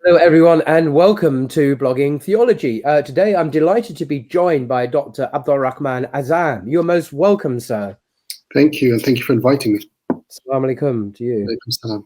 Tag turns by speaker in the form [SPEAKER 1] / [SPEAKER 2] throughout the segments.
[SPEAKER 1] Hello, everyone, and welcome to Blogging Theology. Today, I'm delighted to be joined by Dr. Abdul Rahman Azzam. You're most welcome, sir.
[SPEAKER 2] Thank you, and thank you for inviting me.
[SPEAKER 1] Assalamu alaikum to you.
[SPEAKER 2] Alaikum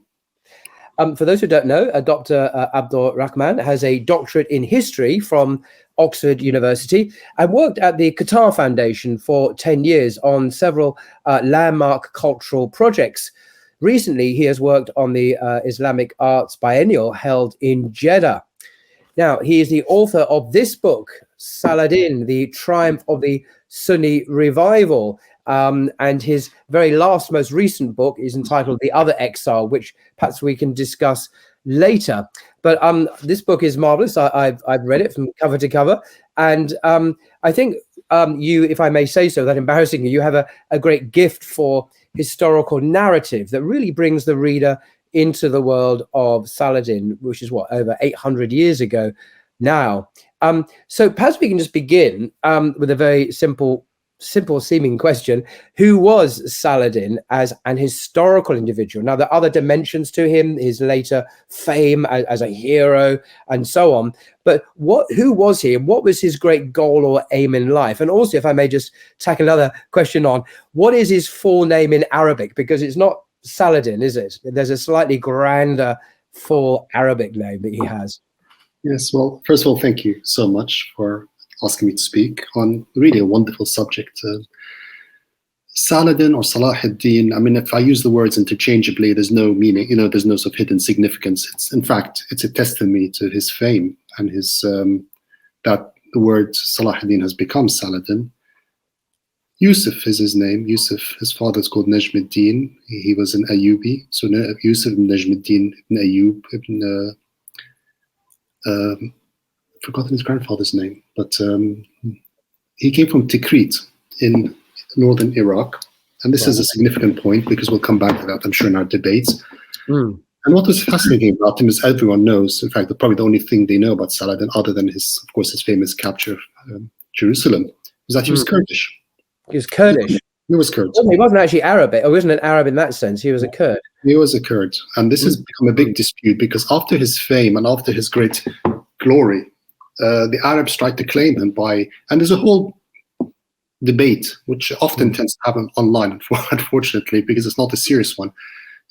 [SPEAKER 2] salam.
[SPEAKER 1] For those who don't know, Dr. Abdul Rahman has a doctorate in history from Oxford University and worked at the Qatar Foundation for 10 years on several landmark cultural projects. Recently, he has worked on the Islamic Arts Biennial held in Jeddah. Now, he is the author of this book, Saladin, the Triumph of the Sunni Revival. And his very last, most recent book is entitled The Other Exile, which perhaps we can discuss later. But this book is marvelous. I've read it from cover to cover. And I think you, if I may say so, that embarrassing you have a great gift for historical narrative that really brings the reader into the world of Saladin, which is what, over 800 years ago now. So perhaps we can just begin with a very simple seeming question. Who was Saladin as an historical individual? Now, there are other dimensions to him, his later fame as a hero and so on. But who was he? And what was his great goal or aim in life? And also, if I may just tack another question on, what is his full name in Arabic? Because it's not Saladin, is it? There's a slightly grander full Arabic name that he has.
[SPEAKER 2] Yes, well, first of all, thank you so much for asking me to speak on really a wonderful subject. Saladin or Salahuddin, I mean, if I use the words interchangeably, there's no meaning, there's no sort of hidden significance. In fact, it's a testimony to his fame and his that the word Salahuddin has become Saladin. Yusuf is his name. Yusuf, his father is called Najmuddin. He was an Ayyubi. So Yusuf ibn Najmuddin ibn Ayyub ibn forgotten his grandfather's name, but he came from Tikrit in northern Iraq. And this is a significant point because we'll come back to that, I'm sure, in our debates. And what was fascinating about him is everyone knows, in fact, probably the only thing they know about Saladin, other than his famous capture of Jerusalem, is that he was Kurdish.
[SPEAKER 1] He was Kurdish?
[SPEAKER 2] He was Kurd.
[SPEAKER 1] Well, he wasn't actually Arabic. He wasn't an Arab in that sense. He was a Kurd.
[SPEAKER 2] He was a Kurd. And this has become a big dispute because after his fame and after his great glory, the Arabs tried to claim him and there's a whole debate, which often tends to happen online, unfortunately, because it's not a serious one,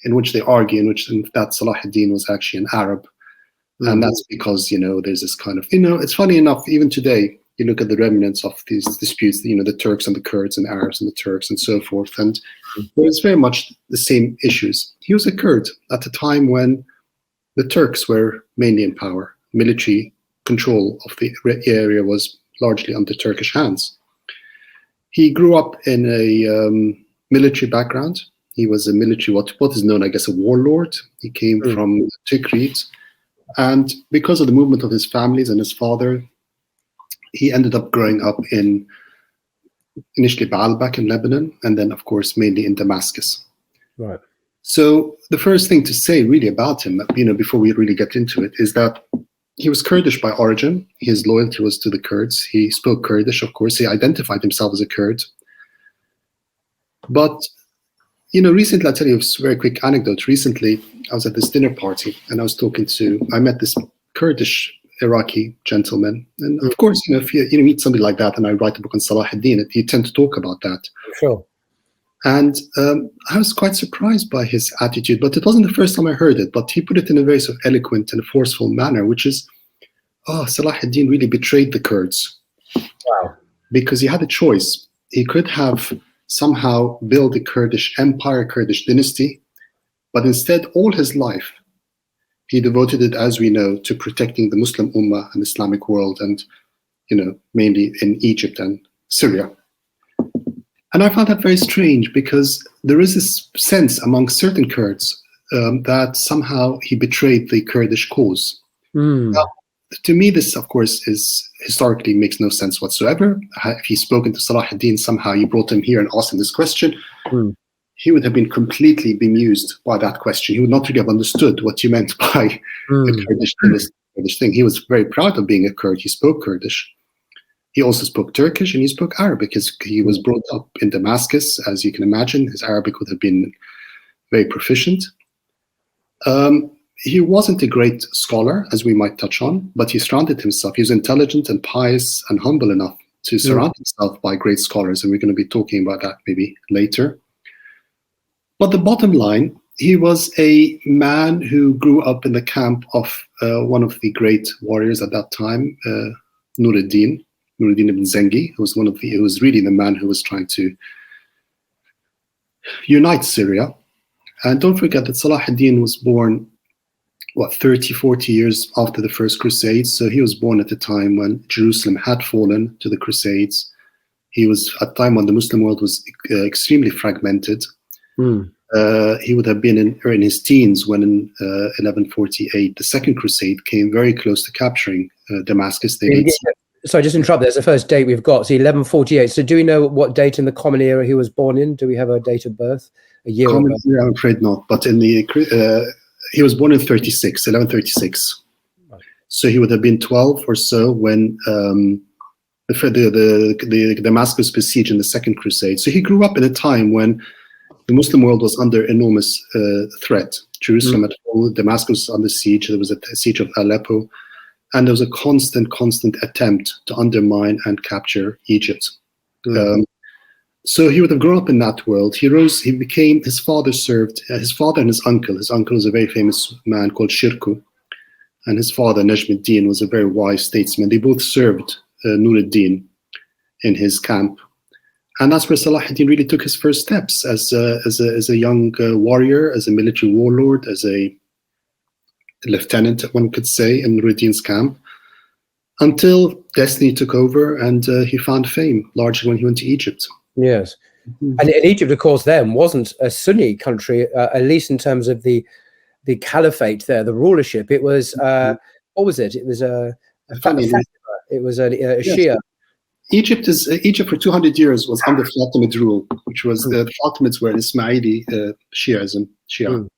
[SPEAKER 2] in which they argue that Salahuddin was actually an Arab. And that's because, there's this kind of, it's funny enough, even today, you look at the remnants of these disputes, the Turks and the Kurds and the Arabs and the Turks and so forth, and there's very much the same issues. He was a Kurd at a time when the Turks were mainly in power. Military control of the area was largely under Turkish hands. He grew up in a military background. He was a military, what is known, I guess, a warlord. He came from Tikrit. And because of the movement of his families and his father, he ended up growing up in initially Baalbek in Lebanon, and then, of course, mainly in Damascus.
[SPEAKER 1] Right.
[SPEAKER 2] So the first thing to say really about him, before we really get into it, is that he was Kurdish by origin. His loyalty was to the Kurds. He spoke Kurdish, of course. He identified himself as a Kurd. But, recently, I'll tell you a very quick anecdote. Recently, I was at this dinner party and I met this Kurdish Iraqi gentleman. And of course, if you meet somebody like that and I write a book on Salahuddin, you tend to talk about that.
[SPEAKER 1] Sure. And
[SPEAKER 2] I was quite surprised by his attitude, but it wasn't the first time I heard it, but he put it in a very sort of eloquent and forceful manner, which is, Salahuddin really betrayed the Kurds.
[SPEAKER 1] Wow.
[SPEAKER 2] Because he had a choice. He could have somehow built a Kurdish empire, Kurdish dynasty, but instead all his life, he devoted it, as we know, to protecting the Muslim Ummah and Islamic world and, mainly in Egypt and Syria. And I found that very strange because there is this sense among certain Kurds that somehow he betrayed the Kurdish cause. Now, to me, this, of course, historically makes no sense whatsoever. If he's spoken to Salahuddin, somehow you brought him here and asked him this question, he would have been completely bemused by that question. He would not really have understood what you meant by the Kurdish thing. He was very proud of being a Kurd. He spoke Kurdish. He also spoke Turkish and he spoke Arabic because he was brought up in Damascus. As you can imagine, his Arabic would have been very proficient. he wasn't a great scholar, as we might touch on, but he surrounded himself. He was intelligent and pious and humble enough to surround himself by great scholars, and we're going to be talking about that maybe later. But the bottom line, he was a man who grew up in the camp of one of the great warriors at that time, Nuruddin ibn Zengi, who was really the man who was trying to unite Syria. And don't forget that Salahuddin was born, 30, 40 years after the First Crusades. So he was born at a time when Jerusalem had fallen to the Crusades. He was at a time when the Muslim world was extremely fragmented. He would have been in his teens when in 1148, the Second Crusade came very close to capturing Damascus.
[SPEAKER 1] Sorry, just interrupt. There's the first date we've got. So 1148. So do we know what date in the Common Era he was born in? Do we have a date of birth? A year?
[SPEAKER 2] Common Era, I'm afraid not. But in the he was born in 1136. Right. So he would have been 12 or so when the Damascus besieged in the Second Crusade. So he grew up in a time when the Muslim world was under enormous threat. Jerusalem had fallen, Damascus was under siege. There was a siege of Aleppo, and there was a constant attempt to undermine and capture Egypt. So he would have grown up in that world. His father and his uncle. His uncle was a very famous man called Shirkuh, and his father, Najmuddin, was a very wise statesman. They both served Nuruddin in his camp. And that's where Salahuddin really took his first steps as a young warrior, as a military warlord, as a lieutenant, one could say, in Nuruddin's camp, until destiny took over and he found fame, largely when he went to Egypt.
[SPEAKER 1] Yes. And Egypt, of course, then wasn't a Sunni country, at least in terms of the caliphate there, the rulership. It was, what was it? It was a Shia.
[SPEAKER 2] Egypt for 200 years was under Fatimid rule, which was the Fatimids were an Ismaili Shia.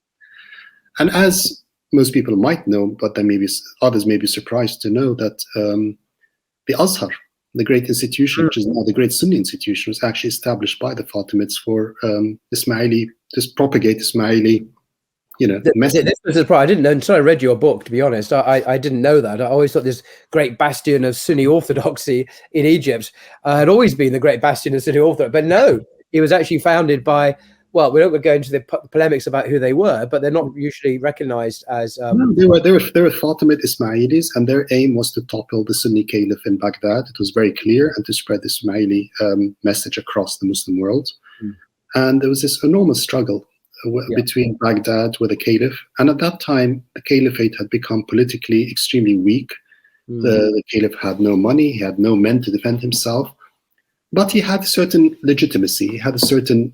[SPEAKER 2] And as most people might know, but then maybe others may be surprised to know that the Azhar, the great institution, which is now the great Sunni institution, was actually established by the Fatimids for Ismaili, to propagate Ismaili, message.
[SPEAKER 1] This was a surprise. I didn't know until I read your book, to be honest. I didn't know that. I always thought this great bastion of Sunni Orthodoxy in Egypt had always been the great bastion of Sunni Orthodoxy. But no, it was actually founded by, well, we don't go into the polemics about who they were, but they're not usually recognized as...
[SPEAKER 2] No, they were Fatimid Ismailis, and their aim was to topple the Sunni Caliph in Baghdad. It was very clear, and to spread the Ismaili message across the Muslim world. And there was this enormous struggle between Baghdad with the Caliph. And at that time, the Caliphate had become politically extremely weak. The Caliph had no money, he had no men to defend himself, but he had a certain legitimacy, he had a certain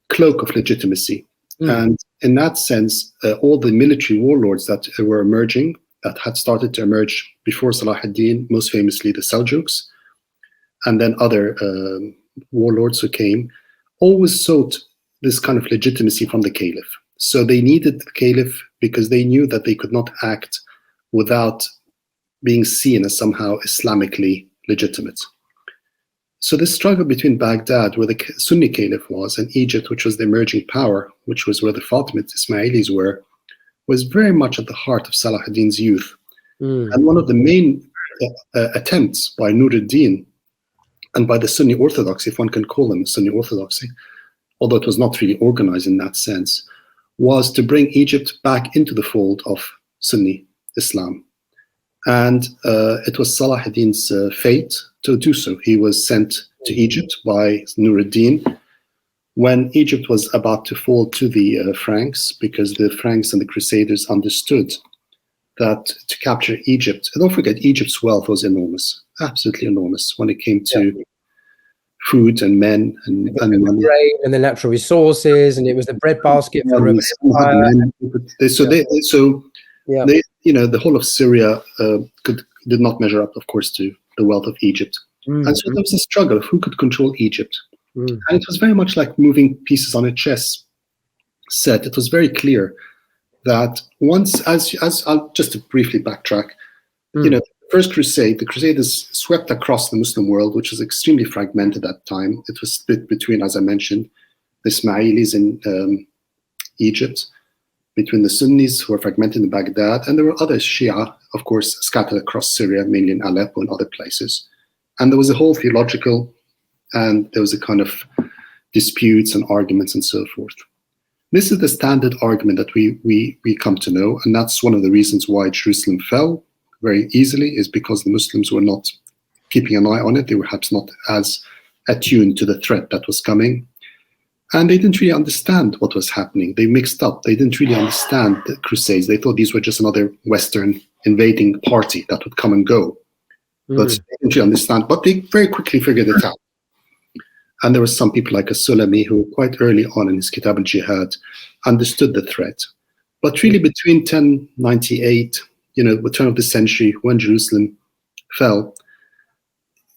[SPEAKER 2] cloak of legitimacy. And in that sense, all the military warlords that were emerging, that had started to emerge before Salahuddin, most famously the Seljuks, and then other warlords who came, always sought this kind of legitimacy from the Caliph. So they needed the Caliph because they knew that they could not act without being seen as somehow Islamically legitimate. So this struggle between Baghdad, where the Sunni Caliph was, and Egypt, which was the emerging power, which was where the Fatimid Ismailis were, was very much at the heart of Salahuddin's youth. And one of the main attempts by Nuruddin and by the Sunni Orthodoxy, if one can call them Sunni Orthodoxy, although it was not really organized in that sense, was to bring Egypt back into the fold of Sunni Islam. And it was Salahuddin's fate to do so. He was sent to Egypt by Nuruddin when Egypt was about to fall to the Franks, because the Franks and the Crusaders understood that to capture Egypt, and don't forget, Egypt's wealth was enormous, absolutely enormous, when it came to food and men and money.
[SPEAKER 1] Grain and the natural resources, and it was the breadbasket for the Roman Empire.
[SPEAKER 2] The whole of Syria did not measure up, of course, to the wealth of Egypt. And so there was a struggle of who could control Egypt. And it was very much like moving pieces on a chess set. It was very clear that once, as I'll just to briefly backtrack, the First Crusade, the Crusaders swept across the Muslim world, which was extremely fragmented at that time. It was split between, as I mentioned, the Ismailis in Egypt, between the Sunnis who were fragmented in Baghdad, and there were other Shia, of course, scattered across Syria, mainly in Aleppo and other places. And there was a whole theological, and there was a kind of disputes and arguments and so forth. This is the standard argument that we come to know, and that's one of the reasons why Jerusalem fell very easily, is because the Muslims were not keeping an eye on it. They were perhaps not as attuned to the threat that was coming. And they didn't really understand what was happening. They mixed up. They didn't really understand the Crusades. They thought these were just another Western invading party that would come and go. But they didn't really understand. But they very quickly figured it out. And there were some people like As-Sulami who quite early on in his Kitab al-Jihad understood the threat. But really between 1098, the turn of the century, when Jerusalem fell,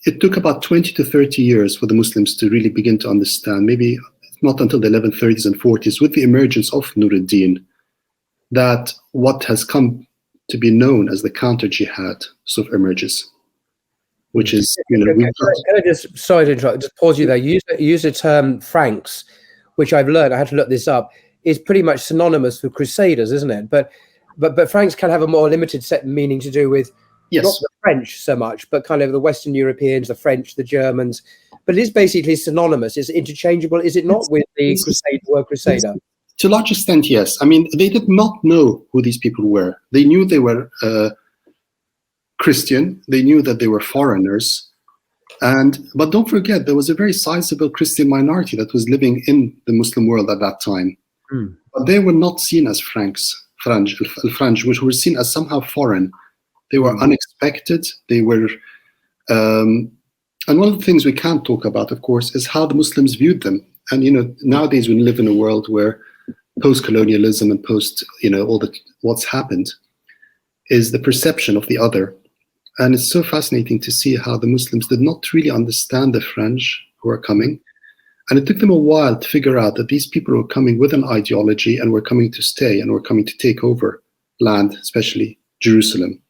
[SPEAKER 2] it took about 20 to 30 years for the Muslims to really begin to understand, maybe not until the 1130s and 40s, with the emergence of Nuruddin, that what has come to be known as the counter-jihad sort of emerges, which is,
[SPEAKER 1] Can I just, sorry to interrupt, just pause you there. You use the term Franks, which I've learned, I had to look this up, is pretty much synonymous with Crusaders, isn't it? But Franks can have a more limited set meaning to do with not the French so much, but kind of the Western Europeans, the French, the Germans. But it is basically synonymous. It's interchangeable, is it not, with the word Crusader?
[SPEAKER 2] To a large extent, yes. I mean, they did not know who these people were. They knew they were Christian. They knew that they were foreigners. But don't forget, there was a very sizable Christian minority that was living in the Muslim world at that time. But they were not seen as Franks, which were seen as somehow foreign. They were unexpected. They were, and one of the things we can't talk about, of course, is how the Muslims viewed them. And nowadays we live in a world where post-colonialism and what's happened is the perception of the other. And it's so fascinating to see how the Muslims did not really understand the French who are coming. And it took them a while to figure out that these people were coming with an ideology and were coming to stay and were coming to take over land, especially Jerusalem.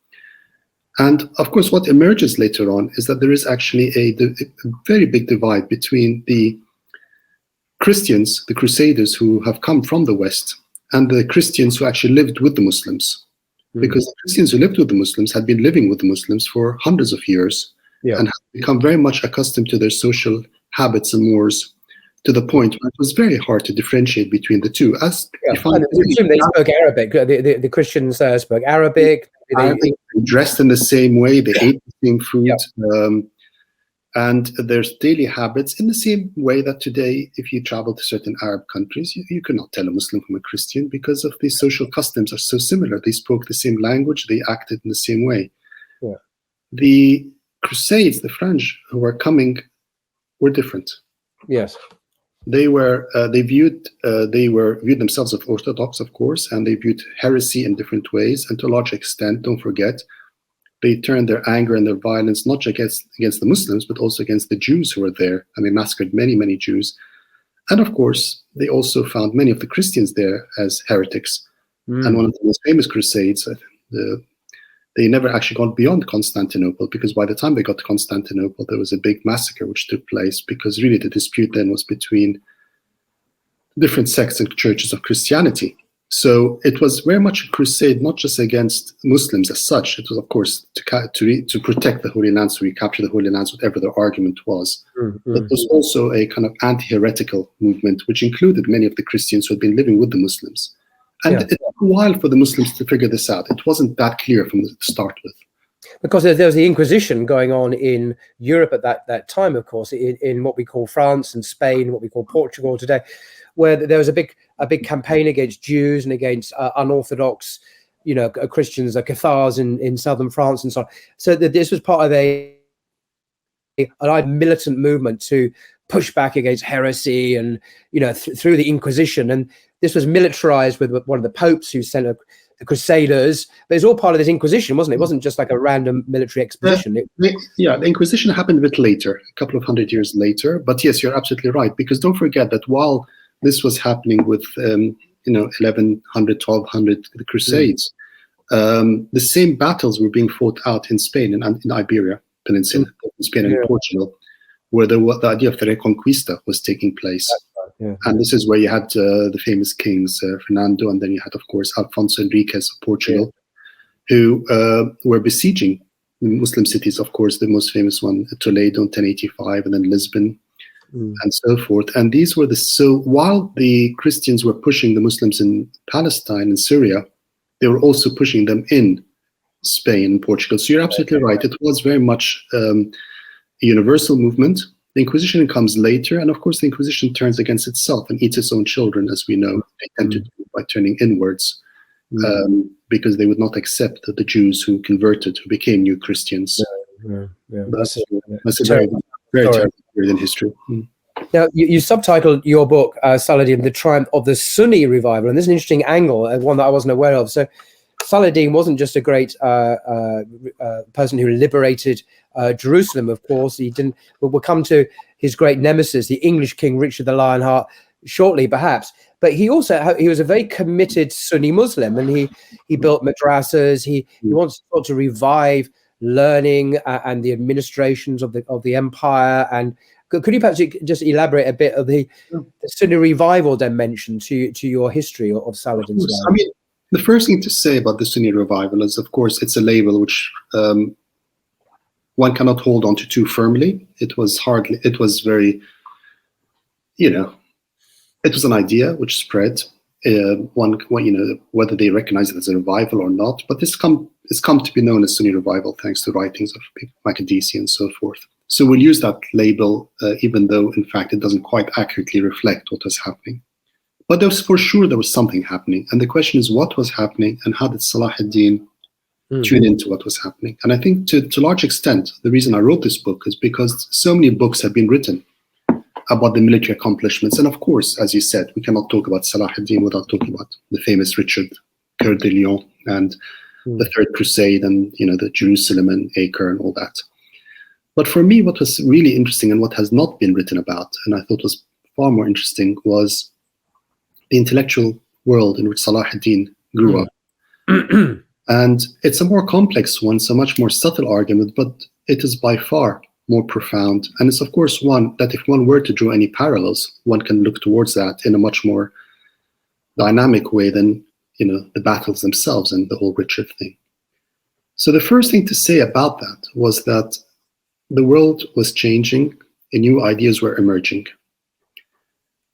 [SPEAKER 2] And of course, what emerges later on is that there is actually a very big divide between the Christians, the Crusaders who have come from the West, and the Christians who actually lived with the Muslims. Because the Christians who lived with the Muslims had been living with the Muslims for hundreds of years and had become very much accustomed to their social habits and mores, to the point where it was very hard to differentiate between the two. They
[SPEAKER 1] spoke Arabic. The Christians spoke Arabic.
[SPEAKER 2] They dressed in the same way. They ate the same food. And their daily habits in the same way that today, if you travel to certain Arab countries, you could not tell a Muslim from a Christian because of these social customs are so similar. They spoke the same language. They acted in the same way. The Crusades, the French who were coming, were different.
[SPEAKER 1] Yes.
[SPEAKER 2] They viewed themselves as Orthodox, of course, and they viewed heresy in different ways. And to a large extent, don't forget, they turned their anger and their violence not just against the Muslims, but also against the Jews who were there. And they massacred many, many Jews. And of course, they also found many of the Christians there as heretics. And one of the most famous Crusades, they never actually got beyond Constantinople, because by the time they got to Constantinople, there was a big massacre which took place, because really the dispute then was between different sects and churches of Christianity. So it was very much a crusade, not just against Muslims as such. It was, of course, to protect the Holy Lands, to recapture the Holy Lands, whatever their argument was. But it was also a kind of anti-heretical movement, which included many of the Christians who had been living with the Muslims. And it took a while for the Muslims to figure this out. It wasn't that clear from the start with.
[SPEAKER 1] Because there was the Inquisition going on in Europe at that time, of course, in what we call France and Spain, what we call Portugal today, where there was a big campaign against Jews and against unorthodox, Christians, Cathars in southern France and so on. So this was part of a militant movement to push back against heresy and, through the Inquisition. And this was militarized with one of the popes who sent the Crusaders. But it's all part of this Inquisition, wasn't it? It wasn't just like a random military expedition.
[SPEAKER 2] The Inquisition happened a bit later, a couple of hundred years later. But yes, you're absolutely right, because don't forget that while this was happening with, 1100, 1200, the Crusades, the same battles were being fought out in Spain and in Iberia Peninsula, in Spain and in Portugal, where the idea of the Reconquista was taking place.
[SPEAKER 1] yeah.
[SPEAKER 2] And this is where you had the famous kings, Fernando, and then you had, of course, Alfonso Enriquez of Portugal, who were besieging Muslim cities, of course, the most famous one, Toledo in 1085, and then Lisbon, and so forth. And these were so while the Christians were pushing the Muslims in Palestine and Syria, they were also pushing them in Spain and Portugal. So you're absolutely right. It was very much a universal movement. The Inquisition comes later, and of course the Inquisition turns against itself and eats its own children, as we know. They tend to do by turning inwards, because they would not accept the Jews who converted, who became new Christians. That's a very, very terrible period in history.
[SPEAKER 1] Now, you subtitled your book, Saladin, The Triumph of the Sunni Revival, and there's an interesting angle, one that I wasn't aware of. So Saladin wasn't just a great person who liberated Jerusalem, of course. He didn't. We'll come to his great nemesis, the English king Richard the Lionheart, shortly, perhaps. But he was a very committed Sunni Muslim, and he built madrasas. He wants to revive learning and the administrations of the empire. And could you perhaps just elaborate a bit of the Sunni revival dimension to your history of Saladin's life?
[SPEAKER 2] I mean, the first thing to say about the Sunni revival is, of course, it's a label which one cannot hold on to too firmly. It was very, it was an idea which spread. Whether they recognize it as a revival or not, but it's come to be known as Sunni revival thanks to writings of Makdisi and so forth. So we'll use that label, even though in fact it doesn't quite accurately reflect what was happening. But there was something happening, and the question is what was happening, and how did Salahuddin tune into what was happening? And I think to a large extent, the reason I wrote this book is because so many books have been written about the military accomplishments. And of course, as you said, we cannot talk about Salahuddin without talking about the famous Richard Coeur de Lion and the Third Crusade, and the Jerusalem and Acre and all that. But for me, what was really interesting and what has not been written about, and I thought was far more interesting, was the intellectual world in which Salahuddin grew up. And it's a more complex one, it's a much more subtle argument, but it is by far more profound. And it's of course one that if one were to draw any parallels, one can look towards that in a much more dynamic way than the battles themselves and the whole Richard thing. So the first thing to say about that was that the world was changing and new ideas were emerging.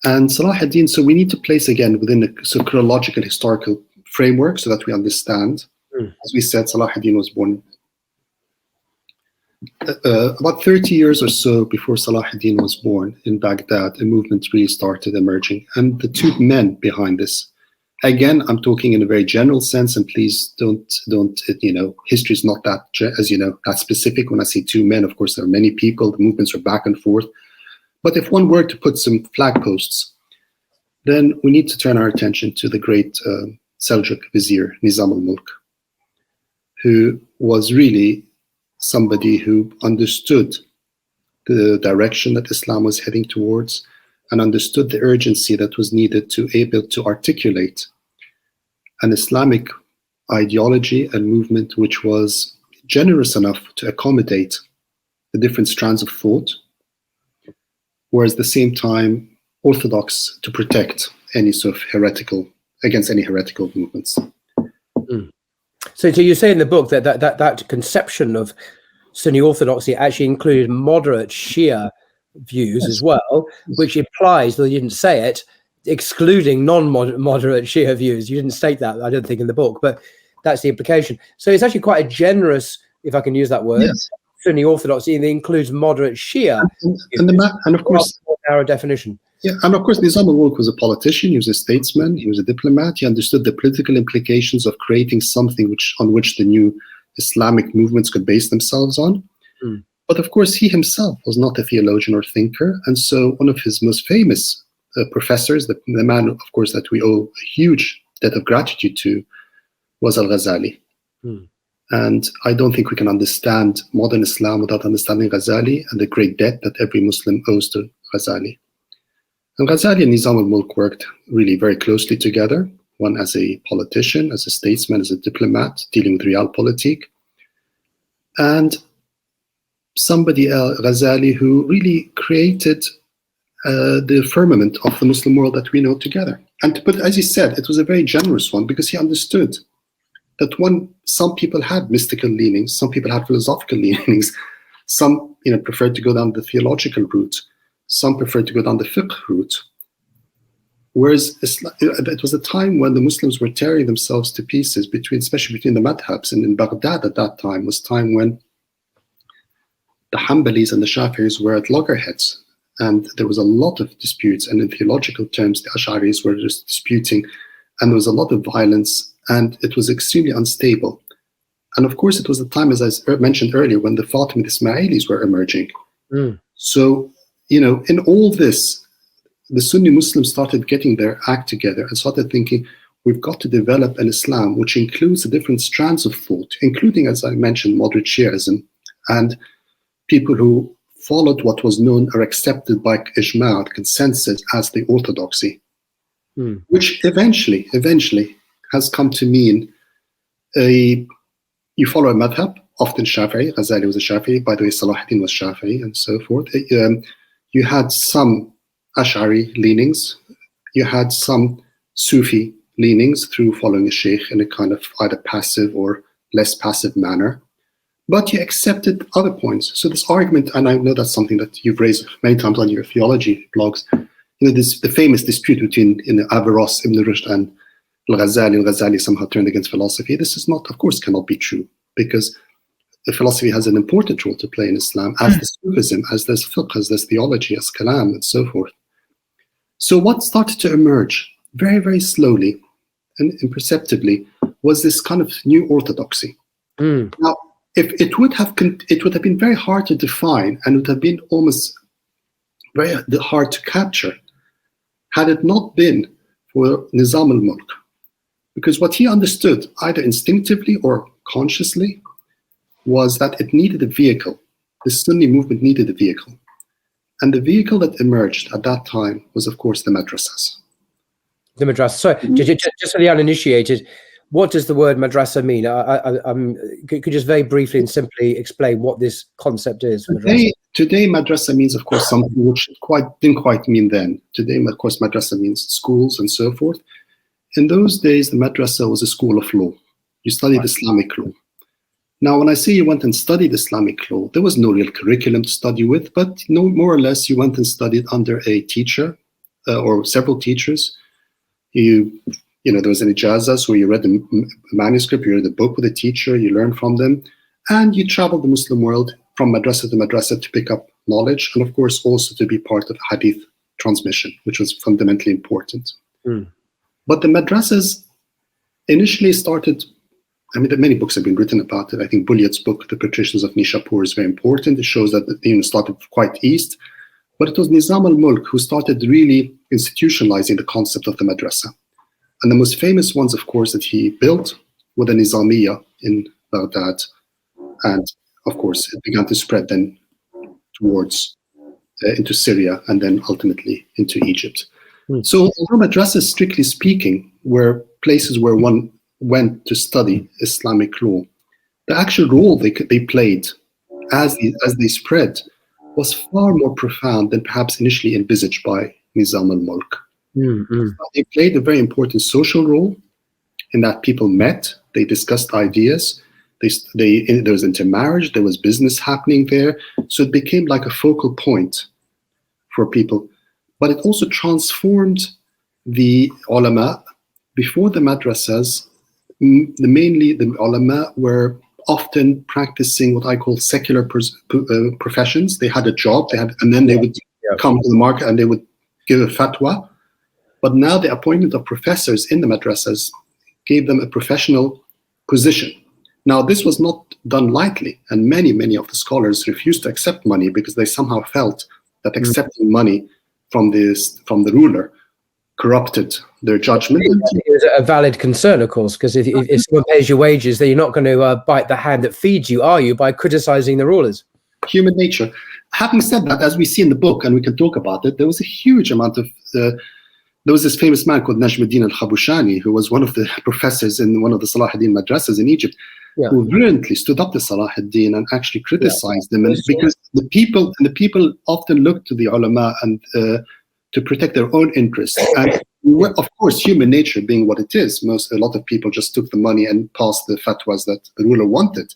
[SPEAKER 2] And Salahuddin, so we need to place again within a chronological historical framework so that we understand. As we said, Salahuddin was born about 30 years or so before Salahuddin was born in Baghdad. A movement really started emerging. And the two men behind this, again, I'm talking in a very general sense, and please don't, history is not that, that specific. When I say two men, of course, there are many people, the movements are back and forth. But if one were to put some flag posts, then we need to turn our attention to the great Seljuk vizier, Nizam al-Mulk, who was really somebody who understood the direction that Islam was heading towards and understood the urgency that was needed to able to articulate an Islamic ideology and movement which was generous enough to accommodate the different strands of thought, whereas at the same time orthodox to protect any sort of against any heretical movements.
[SPEAKER 1] So you say in the book that conception of Sunni Orthodoxy actually included moderate Shia views as well, which implies, though you didn't say it, excluding non-moderate Shia views. You didn't state that, I don't think, in the book, but that's the implication. So it's actually quite a generous, if I can use that word, Sunni Orthodoxy, and it includes moderate Shia.
[SPEAKER 2] And of course,
[SPEAKER 1] narrow definition.
[SPEAKER 2] Yeah, and of course, Nizam al-Mulk was a politician, he was a statesman, he was a diplomat, he understood the political implications of creating something on which the new Islamic movements could base themselves on. But of course, he himself was not a theologian or thinker, and so one of his most famous professors, the man, of course, that we owe a huge debt of gratitude to, was al-Ghazali. And I don't think we can understand modern Islam without understanding Ghazali and the great debt that every Muslim owes to Ghazali. And Ghazali and Nizam al-Mulk worked really very closely together, one as a politician, as a statesman, as a diplomat, dealing with realpolitik, and somebody else, Ghazali, who really created the firmament of the Muslim world that we know together. But as he said, it was a very generous one, because he understood that some people had mystical leanings, some people had philosophical leanings, some preferred to go down the theological route, some preferred to go down the fiqh route. Whereas it was a time when the Muslims were tearing themselves to pieces, especially between the madhabs. And in Baghdad at that time was time when the Hanbalis and the Shafi'is were at loggerheads. And there was a lot of disputes. And in theological terms, the Ash'aris were just disputing. And there was a lot of violence. And it was extremely unstable. And of course, it was the time, as I mentioned earlier, when the Fatimid Ismailis were emerging. So, in all this, the Sunni Muslims started getting their act together and started thinking, we've got to develop an Islam which includes the different strands of thought, including, as I mentioned, moderate Shi'ism, and people who followed what was known or accepted by ijma, consensus, as the Orthodoxy, which eventually has come to mean you follow a madhab, often Shafi'i. Ghazali was a Shafi'i. By the way, Salahuddin was Shafi'i, and so forth. You had some Ash'ari leanings. You had some Sufi leanings through following a sheikh in a kind of either passive or less passive manner. But you accepted other points. So this argument, and I know that's something that you've raised many times on your theology blogs, the famous dispute between Averroes, Ibn Rushd, and Al-Ghazali somehow turned against philosophy. This is not, of course, cannot be true, because the philosophy has an important role to play in Islam, as does Sufism, as does fiqh, as does theology, as kalam, and so forth. So what started to emerge very, very slowly and imperceptibly was this kind of new orthodoxy. Now, if it would have been very hard to define, and it would have been almost very hard to capture, had it not been for Nizam al-Mulk. Because what he understood, either instinctively or consciously, was that it needed a vehicle. The Sunni movement needed a vehicle. And the vehicle that emerged at that time was, of course, the madrasas.
[SPEAKER 1] The madrasas. So, just for the uninitiated, what does the word madrasa mean? Could you just very briefly and simply explain what this concept is?
[SPEAKER 2] Today, madrasa means, of course, something which didn't quite mean then. Today, of course, madrasa means schools and so forth. In those days, the madrasa was a school of law. You studied Islamic law. Now, when I say you went and studied Islamic law, there was no real curriculum to study with, but more or less you went and studied under a teacher or several teachers. There was an ijazah, so you read the manuscript, you read the book with a teacher, you learned from them, and you traveled the Muslim world from madrasa to madrasa to pick up knowledge, and of course also to be part of hadith transmission, which was fundamentally important. But the madrasas initially started, many books have been written about it. I think Bulyat's book, The Patricians of Nishapur, is very important. It shows that it started quite east. But it was Nizam al-Mulk who started really institutionalizing the concept of the madrasa. And the most famous ones, of course, that he built were the Nizamiya in Baghdad. And, of course, it began to spread then towards, into Syria, and then ultimately into Egypt. So although madrasas, strictly speaking, were places where one went to study Islamic law, the actual role they played as they spread was far more profound than perhaps initially envisaged by Nizam al-Mulk. They played a very important social role in that people met, they discussed ideas, there was intermarriage, there was business happening there, so it became like a focal point for people. But it also transformed the ulama. Before the madrasas, mainly the ulama were often practicing what I call secular professions. They had a job, and then they would come to the market and they would give a fatwa. But now the appointment of professors in the madrasas gave them a professional position. Now, this was not done lightly, and many of the scholars refused to accept money because they somehow felt that accepting money from the ruler corrupted their judgment.
[SPEAKER 1] It was a valid concern, of course, because if someone pays your wages, then you're not going to bite the hand that feeds you, are you, by criticizing the rulers?
[SPEAKER 2] Human nature. Having said that, as we see in the book, and we can talk about it, there was a huge amount of there was this famous man called Najmuddin al-Khabushani, who was one of the professors in one of the Salahuddin Madrasas in Egypt, who brilliantly stood up to Salahuddin and actually criticized them, and because the people often look to the ulama and to protect their own interests. And of course, human nature being what it is, a lot of people just took the money and passed the fatwas that the ruler wanted.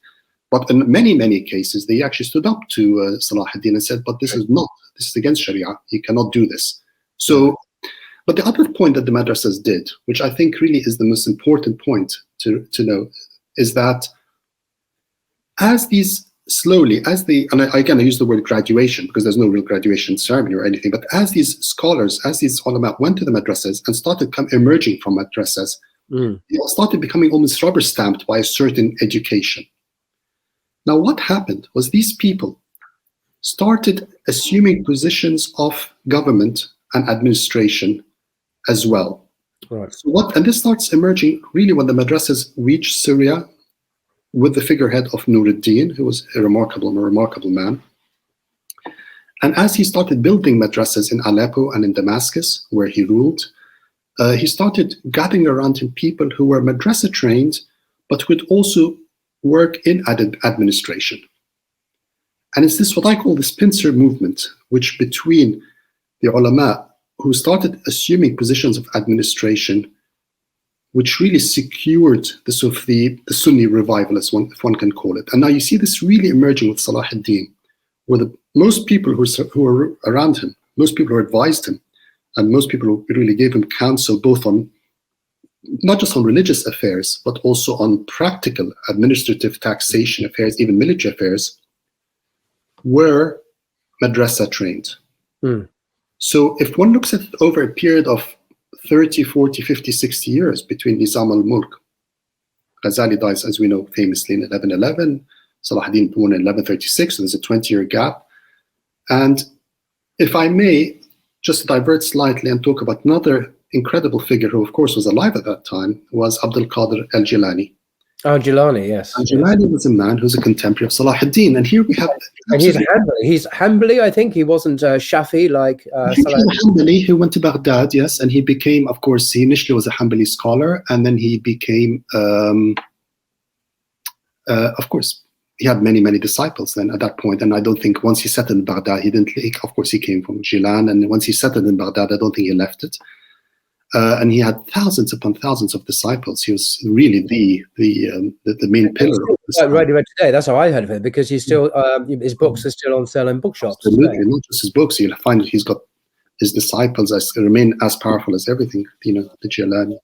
[SPEAKER 2] But in many cases, they actually stood up to Salahuddin and said, "But this is against Sharia. You cannot do this." So, but the other point that the madrasas did, which I think really is the most important point to know, is that as these slowly, and again I use the word graduation because there's no real graduation ceremony or anything, but as these scholars, as these ulama went to the madrasas and started emerging from madrasas, they started becoming almost rubber stamped by a certain education. Now what happened was these people started assuming positions of government and administration as well.
[SPEAKER 1] Right.
[SPEAKER 2] So and this starts emerging really when the madrasas reached Syria with the figurehead of Nuruddin, who was a remarkable man. And as he started building madrasas in Aleppo and in Damascus, where he ruled, he started gathering around him people who were madrasa trained, but who would also work in administration. And it's this what I call this pincer movement, which between the ulama who started assuming positions of administration, which really secured the Sunni revival, if one can call it. And now you see this really emerging with Salahuddin, where most people who were around him, most people who advised him, and most people who really gave him counsel, both on not just on religious affairs, but also on practical administrative taxation affairs, even military affairs, were madrasa trained. So if one looks at it over a period of 30, 40, 50, 60 years between Nizam al-Mulk, Ghazali dies, as we know, famously in 1111, Salahuddin born in 1136, so there's a 20-year gap. And if I may just divert slightly and talk about another incredible figure who, of course, was alive at that time, was Abdul Qadir al-Jilani.
[SPEAKER 1] Oh, Jilani, yes.
[SPEAKER 2] Jilani was a man who's a contemporary of Salahuddin, and here we have.
[SPEAKER 1] And he's Hanbali. He's Hanbali, I think. He wasn't Shafi like Salahuddin.
[SPEAKER 2] He's a Hanbali who went to Baghdad, yes, and he became, of course, he initially was a Hanbali scholar, and then he became, of course, he had many disciples then at that point, and I don't think once he settled in Baghdad, of course, he came from Gilan, and once he settled in Baghdad, I don't think he left it. And he had thousands upon thousands of disciples. He was really the main pillar of this.
[SPEAKER 1] Right today. That's how I heard of him, because he's still his books are still on sale in bookshops.
[SPEAKER 2] Absolutely, not just his books. You'll find that he's got his disciples remain as powerful as everything. The Jilani.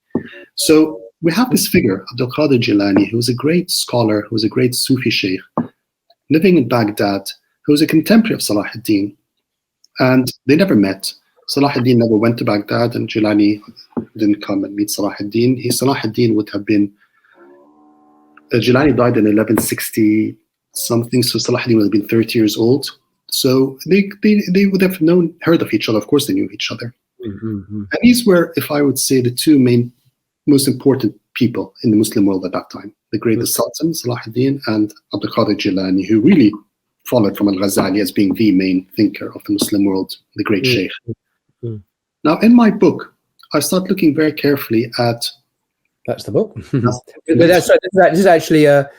[SPEAKER 2] So we have this figure, Abdul Qadir Jilani, who was a great scholar, who was a great Sufi sheikh, living in Baghdad, who was a contemporary of Salahuddin, and they never met. Salahuddin never went to Baghdad, and Jilani didn't come and meet Salahuddin. Salahuddin would have been, Jilani died in 1160 something, so Salahuddin would have been 30 years old. So they would have heard of each other. Of course, they knew each other. And these were, if I would say, the two most important people in the Muslim world at that time: the great Sultan Salahuddin and Abdul Qadir Jilani, who really followed from Al-Ghazali as being the main thinker of the Muslim world, the great sheikh. Now, in my book, I start looking very carefully at.
[SPEAKER 1] That's the book. This is actually a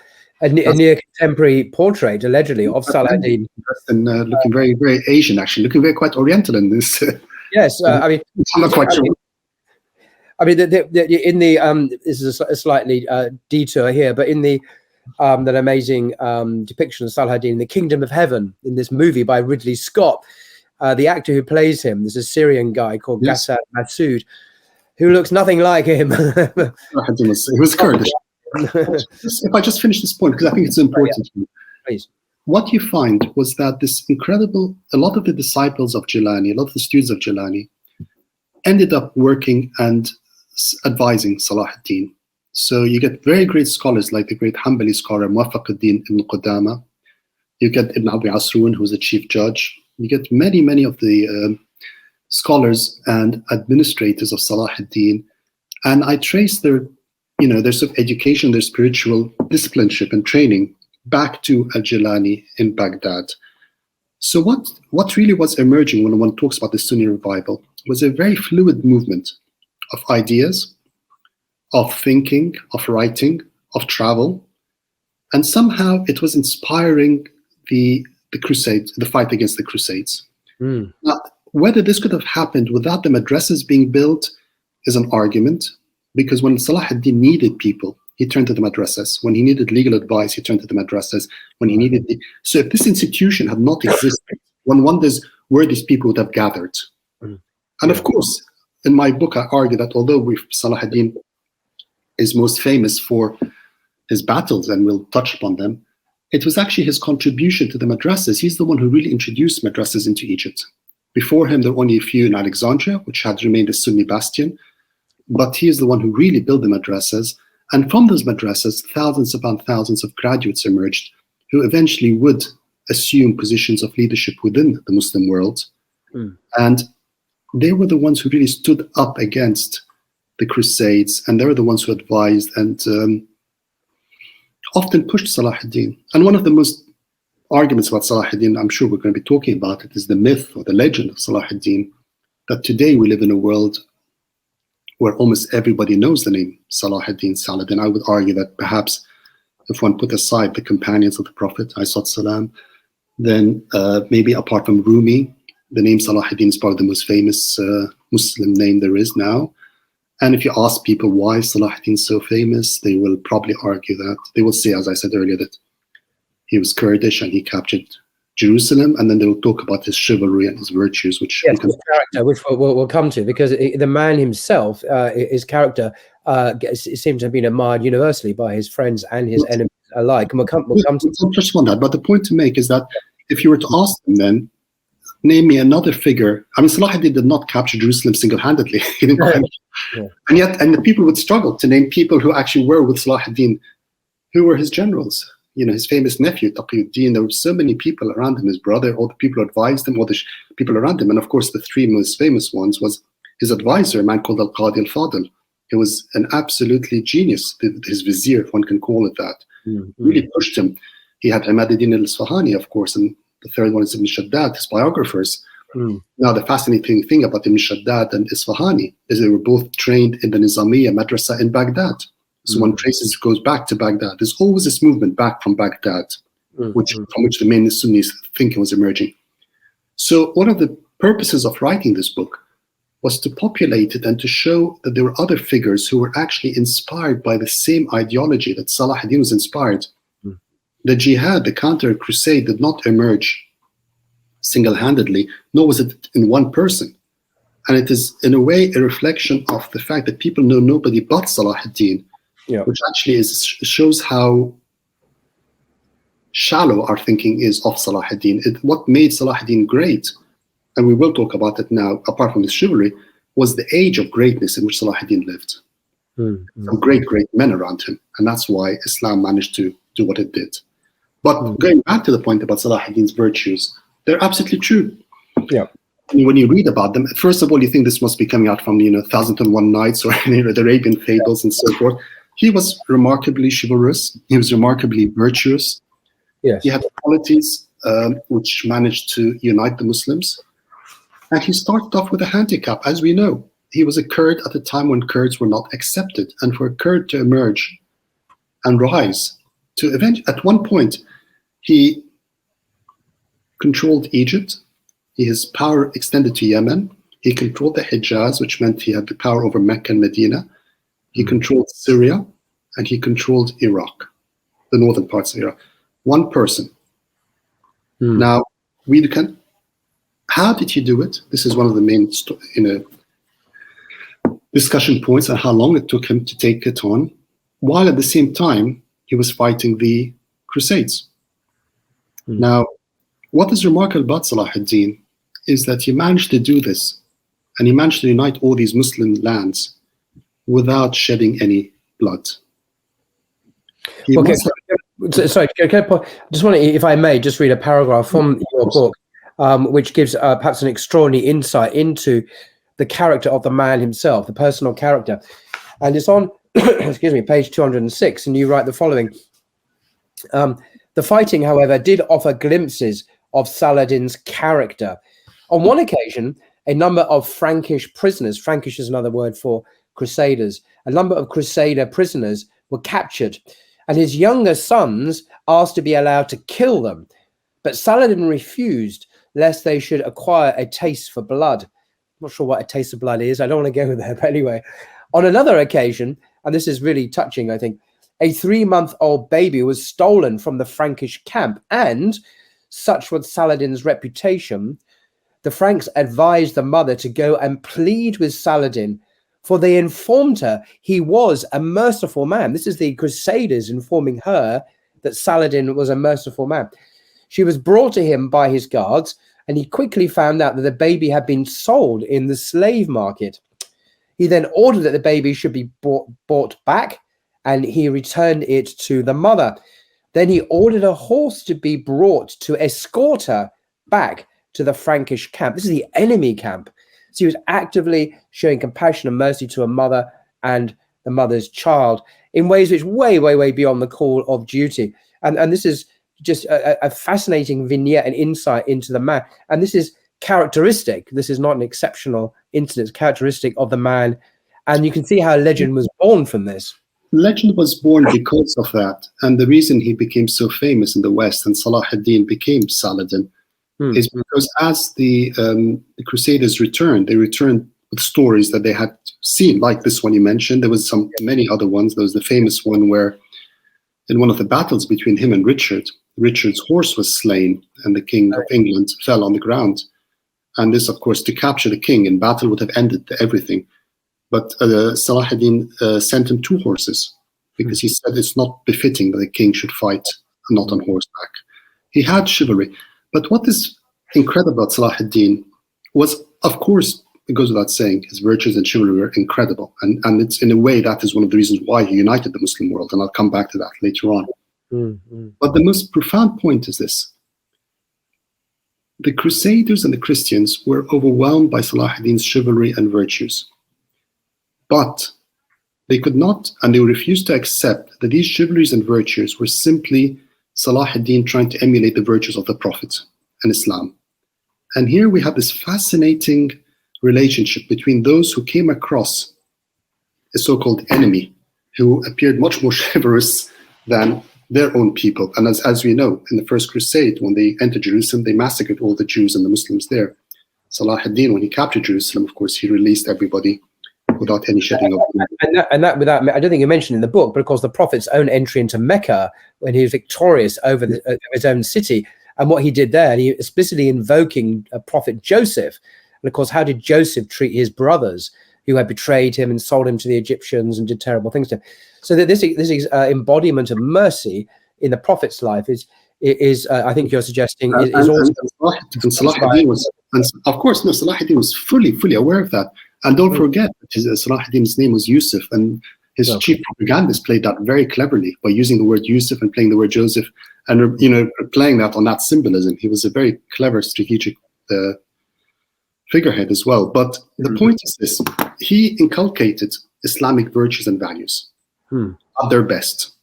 [SPEAKER 1] near contemporary portrait, allegedly, of Saladin.
[SPEAKER 2] And looking very, very Asian, actually, looking very quite Oriental in this.
[SPEAKER 1] Yes, I mean,
[SPEAKER 2] I'm not quite sure.
[SPEAKER 1] I mean, this is a slightly detour here, but in that amazing depiction of Saladin in the Kingdom of Heaven, in this movie by Ridley Scott, the actor who plays him, there's a Syrian guy called Ghassan Massoud, who looks nothing like him.
[SPEAKER 2] He was Kurdish. If I just finish this point, because I think it's important.
[SPEAKER 1] Please.
[SPEAKER 2] What you find was that a lot of the disciples of Jilani, a lot of the students of Jilani, ended up working and advising Salahuddin. So you get very great scholars like the great Hanbali scholar Muwafaquddin ibn Qudama. You get Ibn Abi Asrun, who was a chief judge. You get many of the scholars and administrators of Salahuddin, and I trace their sort of education, their spiritual discipleship and training back to Al-Jilani in Baghdad. So what really was emerging when one talks about the Sunni revival was a very fluid movement of ideas, of thinking, of writing, of travel, and somehow it was inspiring the the Crusades, the fight against the Crusades.
[SPEAKER 1] Mm.
[SPEAKER 2] Now, whether this could have happened without the madrasas being built is an argument, because when Salahuddin needed people, he turned to the madrasas. When he needed legal advice, he turned to the madrasas. When he needed so if this institution had not existed, one wonders where these people would have gathered.
[SPEAKER 1] Mm.
[SPEAKER 2] And of course, in my book, I argue that although Salahuddin is most famous for his battles, and we'll touch upon them, it was actually his contribution to the madrasas. He's the one who really introduced madrasas into Egypt. Before him, there were only a few in Alexandria, which had remained a Sunni bastion. But he is the one who really built the madrasas. And from those madrasas, thousands upon thousands of graduates emerged who eventually would assume positions of leadership within the Muslim world. Mm. And they were the ones who really stood up against the Crusades, and they were the ones who advised and often pushed Salahuddin. And one of the most arguments about Salahuddin, I'm sure we're going to be talking about it, is the myth or the legend of Salahuddin, that today we live in a world where almost everybody knows the name Salahuddin, Saladin. I would argue that perhaps if one put aside the companions of the Prophet, ﷺ, then maybe apart from Rumi, the name Salahuddin is probably the most famous Muslim name there is now. And if you ask people why Salahuddin is so famous, they will probably argue that. They will say, as I said earlier, that he was Kurdish and he captured Jerusalem, and then they will talk about his chivalry and his virtues, which
[SPEAKER 1] yes, his character, which we'll come to, because the man himself, his character, seems to have been admired universally by his friends and his enemies alike. And we'll come to
[SPEAKER 2] just on that. But the point to make is that if you were to ask them, then name me another figure. I mean, Salahuddin did not capture Jerusalem single-handedly. He didn't and yet, and the people would struggle to name people who actually were with Salahuddin, who were his generals. You know, his famous nephew, Taqiyuddin. There were so many people around him, his brother, all the people who advised him, all the people around him. And of course, the three most famous ones was his advisor, a man called Al-Qadi al-Fadl. He was an absolutely genius, his vizier, if one can call it that. Mm-hmm. Really pushed him. He had Ahmad-ad-Din al-Isfahani, of course, and the third one is Ibn Shaddad, his biographers. Now, the fascinating thing about Ibn Shaddad and Isfahani is they were both trained in the Nizamiya Madrasa in Baghdad. So one traces goes back to Baghdad. There's always this movement back from Baghdad, from which the main Sunni thinking was emerging. So one of the purposes of writing this book was to populate it and to show that there were other figures who were actually inspired by the same ideology that Salahuddin was inspired. The jihad, the counter-crusade, did not emerge single-handedly, nor was it in one person. And it is, in a way, a reflection of the fact that people know nobody but Salahuddin, which actually shows how shallow our thinking is of Salahuddin. What made Salahuddin great, and we will talk about it now, apart from his chivalry, was the age of greatness in which Salahuddin lived. Some great men around him. And that's why Islam managed to do what it did. But going back to the point about Salahuddin's virtues, they're absolutely true. Yeah. When you read about them, first of all, you think this must be coming out from, 1001 Nights or the Arabian fables and so forth. He was remarkably chivalrous. He was remarkably virtuous. Yes. He had qualities which managed to unite the Muslims. And he started off with a handicap, as we know. He was a Kurd at a time when Kurds were not accepted. And for a Kurd to emerge and rise, at one point, he controlled Egypt. His power extended to Yemen. He controlled the Hijaz, which meant he had the power over Mecca and Medina. He controlled Syria, and he controlled Iraq, the northern parts of Iraq. One person. Now, how did he do it? This is one of the main discussion points on how long it took him to take it on, while at the same time, he was fighting the Crusades. Now, what is remarkable about Salahuddin is that he managed to do this, and he managed to unite all these Muslim lands without shedding any blood.
[SPEAKER 1] Sorry, I just want to, if I may, just read a paragraph from your book, which gives perhaps an extraordinary insight into the character of the man himself, the personal character. And it's on, excuse me, page 206, and you write the following. The fighting, however, did offer glimpses of Saladin's character. On one occasion, a number of Frankish prisoners, Frankish is another word for crusaders, a number of crusader prisoners were captured, and his younger sons asked to be allowed to kill them. But Saladin refused, lest they should acquire a taste for blood. I'm not sure what a taste of blood is. I don't want to go there, but anyway. On another occasion, and this is really touching, I think, a 3-month-old baby was stolen from the Frankish camp, and such was Saladin's reputation, the Franks advised the mother to go and plead with Saladin, for they informed her he was a merciful man. This is the Crusaders informing her that Saladin was a merciful man. She was brought to him by his guards, and he quickly found out that the baby had been sold in the slave market. He then ordered that the baby should be bought back, and he returned it to the mother. Then he ordered a horse to be brought to escort her back to the Frankish camp. This is the enemy camp. So he was actively showing compassion and mercy to a mother and the mother's child in ways which way, way, way beyond the call of duty. And this is just a fascinating vignette and insight into the man. And this is characteristic. This is not an exceptional incident. It's characteristic of the man. And you can see how a legend was born from this.
[SPEAKER 2] Legend was born because of that. And the reason he became so famous in the West and Salahuddin became Saladin is because as the Crusaders returned, they returned with stories that they had seen, like this one you mentioned. There was many other ones. There was the famous one where in one of the battles between him and Richard's horse was slain and the King of England fell on the ground. And this, of course, to capture the king in battle would have ended everything. But Salahuddin sent him 2 horses because he said it's not befitting that a king should fight not on horseback. He had chivalry. But what is incredible about Salahuddin was, of course, it goes without saying, his virtues and chivalry were incredible. And it's in a way that is one of the reasons why he united the Muslim world. And I'll come back to that later on. But the most profound point is this. The Crusaders and the Christians were overwhelmed by Salahuddin's chivalry and virtues. But they could not, and they refused to accept that these chivalries and virtues were simply Salahuddin trying to emulate the virtues of the Prophet and Islam. And here we have this fascinating relationship between those who came across a so-called enemy who appeared much more chivalrous than their own people. And as we know, in the First Crusade, when they entered Jerusalem, they massacred all the Jews and the Muslims there. Salahuddin, when he captured Jerusalem, of course, he released everybody without any shedding of blood.
[SPEAKER 1] And that without, I don't think you mentioned in the book, but of course the Prophet's own entry into Mecca when he was victorious over his own city, and what he did there, he explicitly invoking Prophet Joseph. And of course, how did Joseph treat his brothers who had betrayed him and sold him to the Egyptians and did terrible things to him? So that this embodiment of mercy in the Prophet's life is I think you're suggesting is also.
[SPEAKER 2] And Salahuddin was, and of course, no, Salahuddin was fully aware of that. And don't forget, Salahuddin's name was Yusuf, and his chief propagandist played that very cleverly by using the word Yusuf and playing the word Joseph, and playing that on that symbolism. He was a very clever strategic figurehead as well. But the point is this: he inculcated Islamic virtues and values at their best.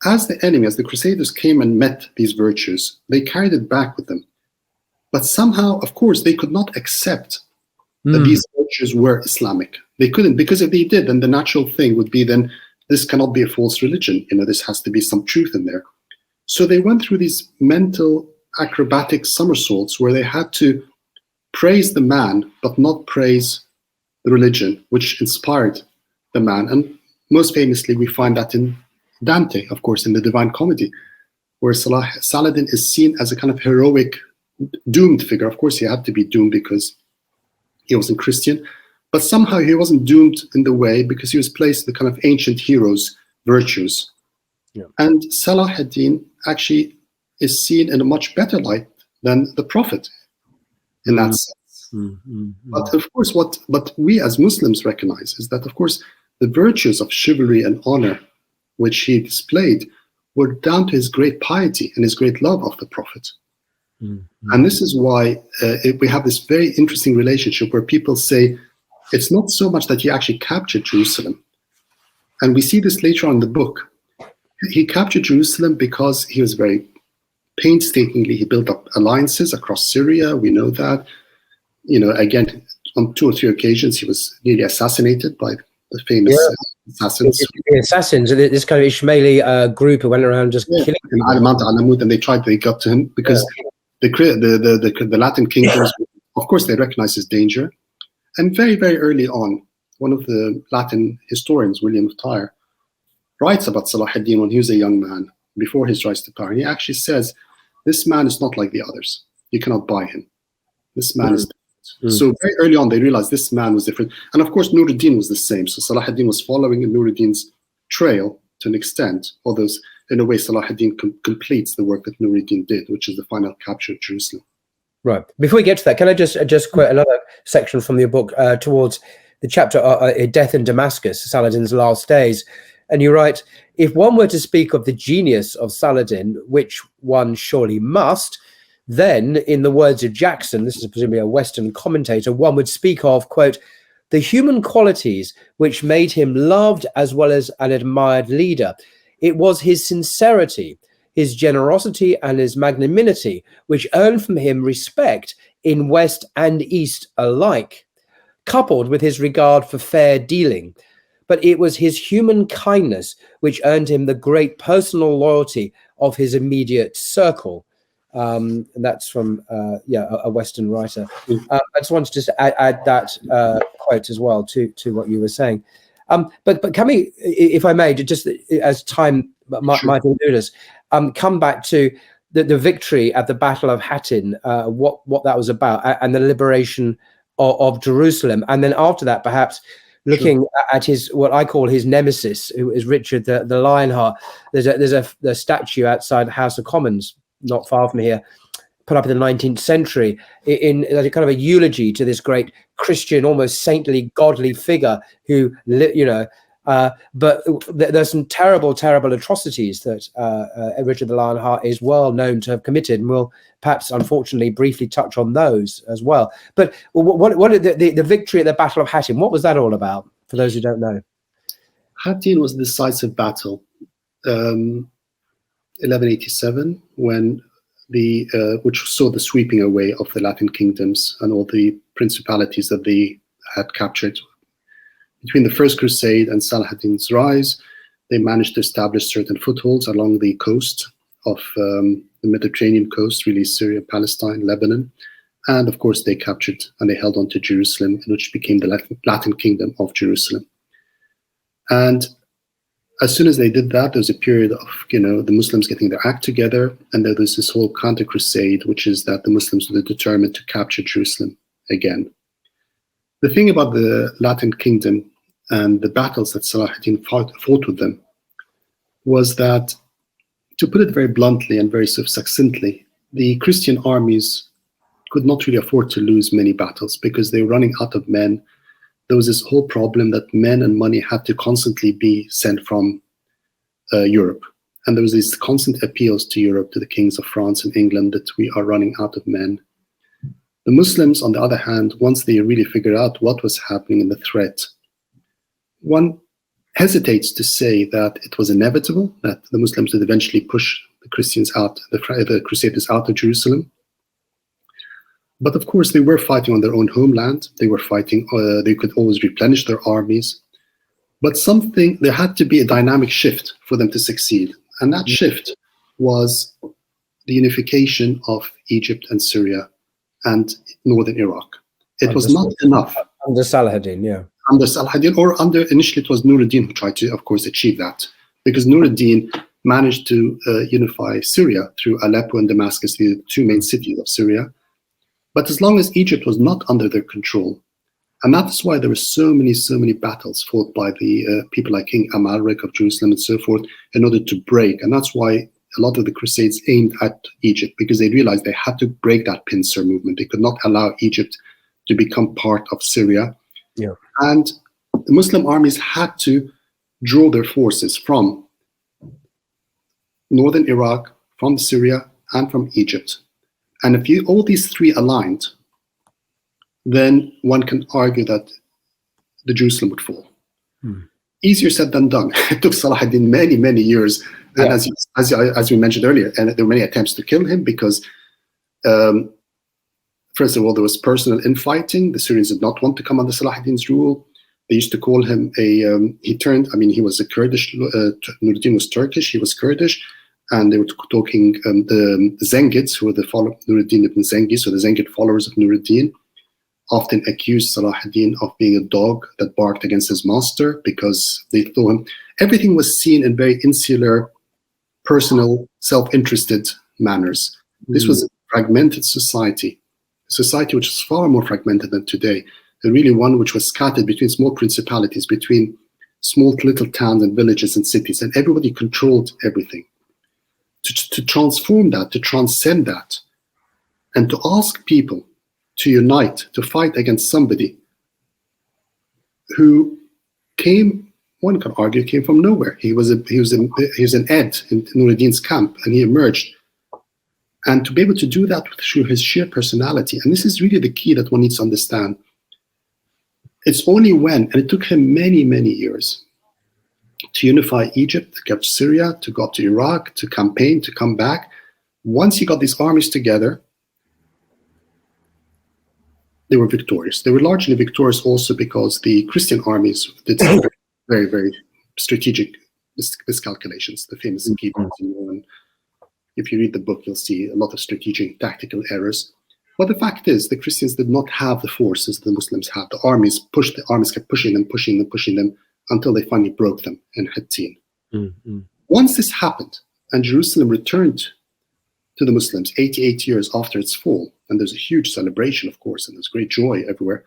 [SPEAKER 2] As the enemy, as the Crusaders came and met these virtues, they carried it back with them. But somehow, of course, they could not accept that these virtues were Islamic. They couldn't, because if they did, then the natural thing would be then this cannot be a false religion. This has to be some truth in there. So they went through these mental acrobatic somersaults where they had to praise the man, but not praise the religion, which inspired the man. And most famously, we find that in Dante, of course, in the Divine Comedy, where Saladin is seen as a kind of heroic, doomed figure. Of course, he had to be doomed because he wasn't Christian, but somehow he wasn't doomed in the way because he was placed in the kind of ancient heroes' virtues. Yeah. And Salahuddin actually is seen in a much better light than the Prophet in that sense. But of course, what we as Muslims recognize is that, of course, the virtues of chivalry and honor which he displayed were down to his great piety and his great love of the Prophet. And this is why we have this very interesting relationship where people say it's not so much that he actually captured Jerusalem. And we see this later on in the book. He captured Jerusalem because he was very painstakingly, he built up alliances across Syria. We know that. Again, on 2 or 3 occasions, he was nearly assassinated by the famous assassins.
[SPEAKER 1] The assassins, this kind of Ismaili group who went around just killing people.
[SPEAKER 2] Mount Alamut, and they got to him because the Latin kingdoms, of course, they recognized his danger. And very, very early on, one of the Latin historians, William of Tyre, writes about Salahuddin when he was a young man, before his rise to power. And he actually says, this man is not like the others. You cannot buy him. This man is different. So very early on, they realized this man was different. And of course, Nuruddin was the same. So Salahuddin was following in Nuruddin's trail to an extent, although in a way, Salahuddin completes the work that Nuruddin did, which is the final capture of Jerusalem.
[SPEAKER 1] Right. Before we get to that, can I just quote another section from your book towards the chapter Death in Damascus, Saladin's last days? And you write, if one were to speak of the genius of Saladin, which one surely must, then, in the words of Jackson, this is presumably a Western commentator, one would speak of, quote, the human qualities which made him loved as well as an admired leader. It was his sincerity, his generosity and his magnanimity, which earned from him respect in West and East alike, coupled with his regard for fair dealing. But it was his human kindness which earned him the great personal loyalty of his immediate circle. And that's from a Western writer. I just wanted to add that quote as well to what you were saying. But can we, if I may, just as time might elude us, come back to the victory at the Battle of Hattin, what that was about, and the liberation of Jerusalem, and then after that, perhaps looking at his, what I call his nemesis, who is Richard the Lionheart. There's a statue outside the House of Commons, not far from here, put up in the 19th century, in a kind of a eulogy to this great Christian, almost saintly, godly figure who, but there's some terrible atrocities that Richard the Lionheart is well known to have committed, and we'll perhaps, unfortunately, briefly touch on those as well. But what the victory at the Battle of Hattin, what was that all about, for those who don't know?
[SPEAKER 2] Hattin was a decisive battle, 1187, when which saw the sweeping away of the Latin kingdoms and all the principalities that they had captured. Between the First Crusade and Salahuddin's rise, they managed to establish certain footholds along the coast of the Mediterranean coast, really Syria, Palestine, Lebanon. And of course, they captured and they held on to Jerusalem, which became the Latin kingdom of Jerusalem. And as soon as they did that, there was a period of, the Muslims getting their act together. And there was this whole counter-crusade, which is that the Muslims were determined to capture Jerusalem again. The thing about the Latin kingdom and the battles that Salahuddin fought with them was that, to put it very bluntly and very sort of succinctly, the Christian armies could not really afford to lose many battles because they were running out of men. There was this whole problem that men and money had to constantly be sent from Europe. And there was these constant appeals to Europe, to the kings of France and England, that we are running out of men. The Muslims, on the other hand, once they really figured out what was happening in the threat, one hesitates to say that it was inevitable that the Muslims would eventually push the Christians out, the Crusaders out of Jerusalem. But of course, they were fighting on their own homeland. They were fighting, they could always replenish their armies. But there had to be a dynamic shift for them to succeed. And that shift was the unification of Egypt and Syria and northern Iraq. It was not enough.
[SPEAKER 1] Under Salahuddin, yeah.
[SPEAKER 2] Under Salahuddin, or initially it was Nuruddin who tried to, of course, achieve that. Because Nuruddin managed to unify Syria through Aleppo and Damascus, the two main cities of Syria. But as long as Egypt was not under their control, and that's why there were so many battles fought by the people like King Amalric of Jerusalem and so forth in order to break. And that's why a lot of the Crusades aimed at Egypt, because they realized they had to break that pincer movement. They could not allow Egypt to become part of Syria.
[SPEAKER 1] Yeah. And
[SPEAKER 2] the Muslim armies had to draw their forces from northern Iraq, from Syria, and from Egypt. And if all these three aligned, then one can argue that the Jerusalem would fall. Easier said than done. It took Salahuddin many years. And as we mentioned earlier, and there were many attempts to kill him because, first of all, there was personal infighting. The Syrians did not want to come under Salahuddin's rule. They used to call him he was a Kurdish, Nuruddin was Turkish, he was Kurdish, and they were talking the Zengids, who were the Nuruddin ibn Zengi, so the Zengid followers of Nuruddin, often accused Salahuddin of being a dog that barked against his master, because they thought him, everything was seen in very insular, personal, self-interested manners. This was a fragmented society which is far more fragmented than today. Really one which was scattered between small principalities, between small little towns and villages and cities, and everybody controlled everything. To transform that, to transcend that, and to ask people to unite, to fight against somebody who came, one could argue, came from nowhere. He was an Ed in Nuruddin's camp, and he emerged. And to be able to do that through his sheer personality, and this is really the key that one needs to understand. It's only when, and it took him many, many years to unify Egypt, to capture Syria, to go up to Iraq, to campaign, to come back. Once he got these armies together, they were victorious. They were largely victorious also because the Christian armies did some very, very strategic miscalculations, the famous Inquisition. And if you read the book, you'll see a lot of strategic tactical errors. But the fact is, the Christians did not have the forces the Muslims had. The armies kept pushing them until they finally broke them in Hattin. Once this happened, and Jerusalem returned to the Muslims 88 years after its fall, and there's a huge celebration, of course, and there's great joy everywhere,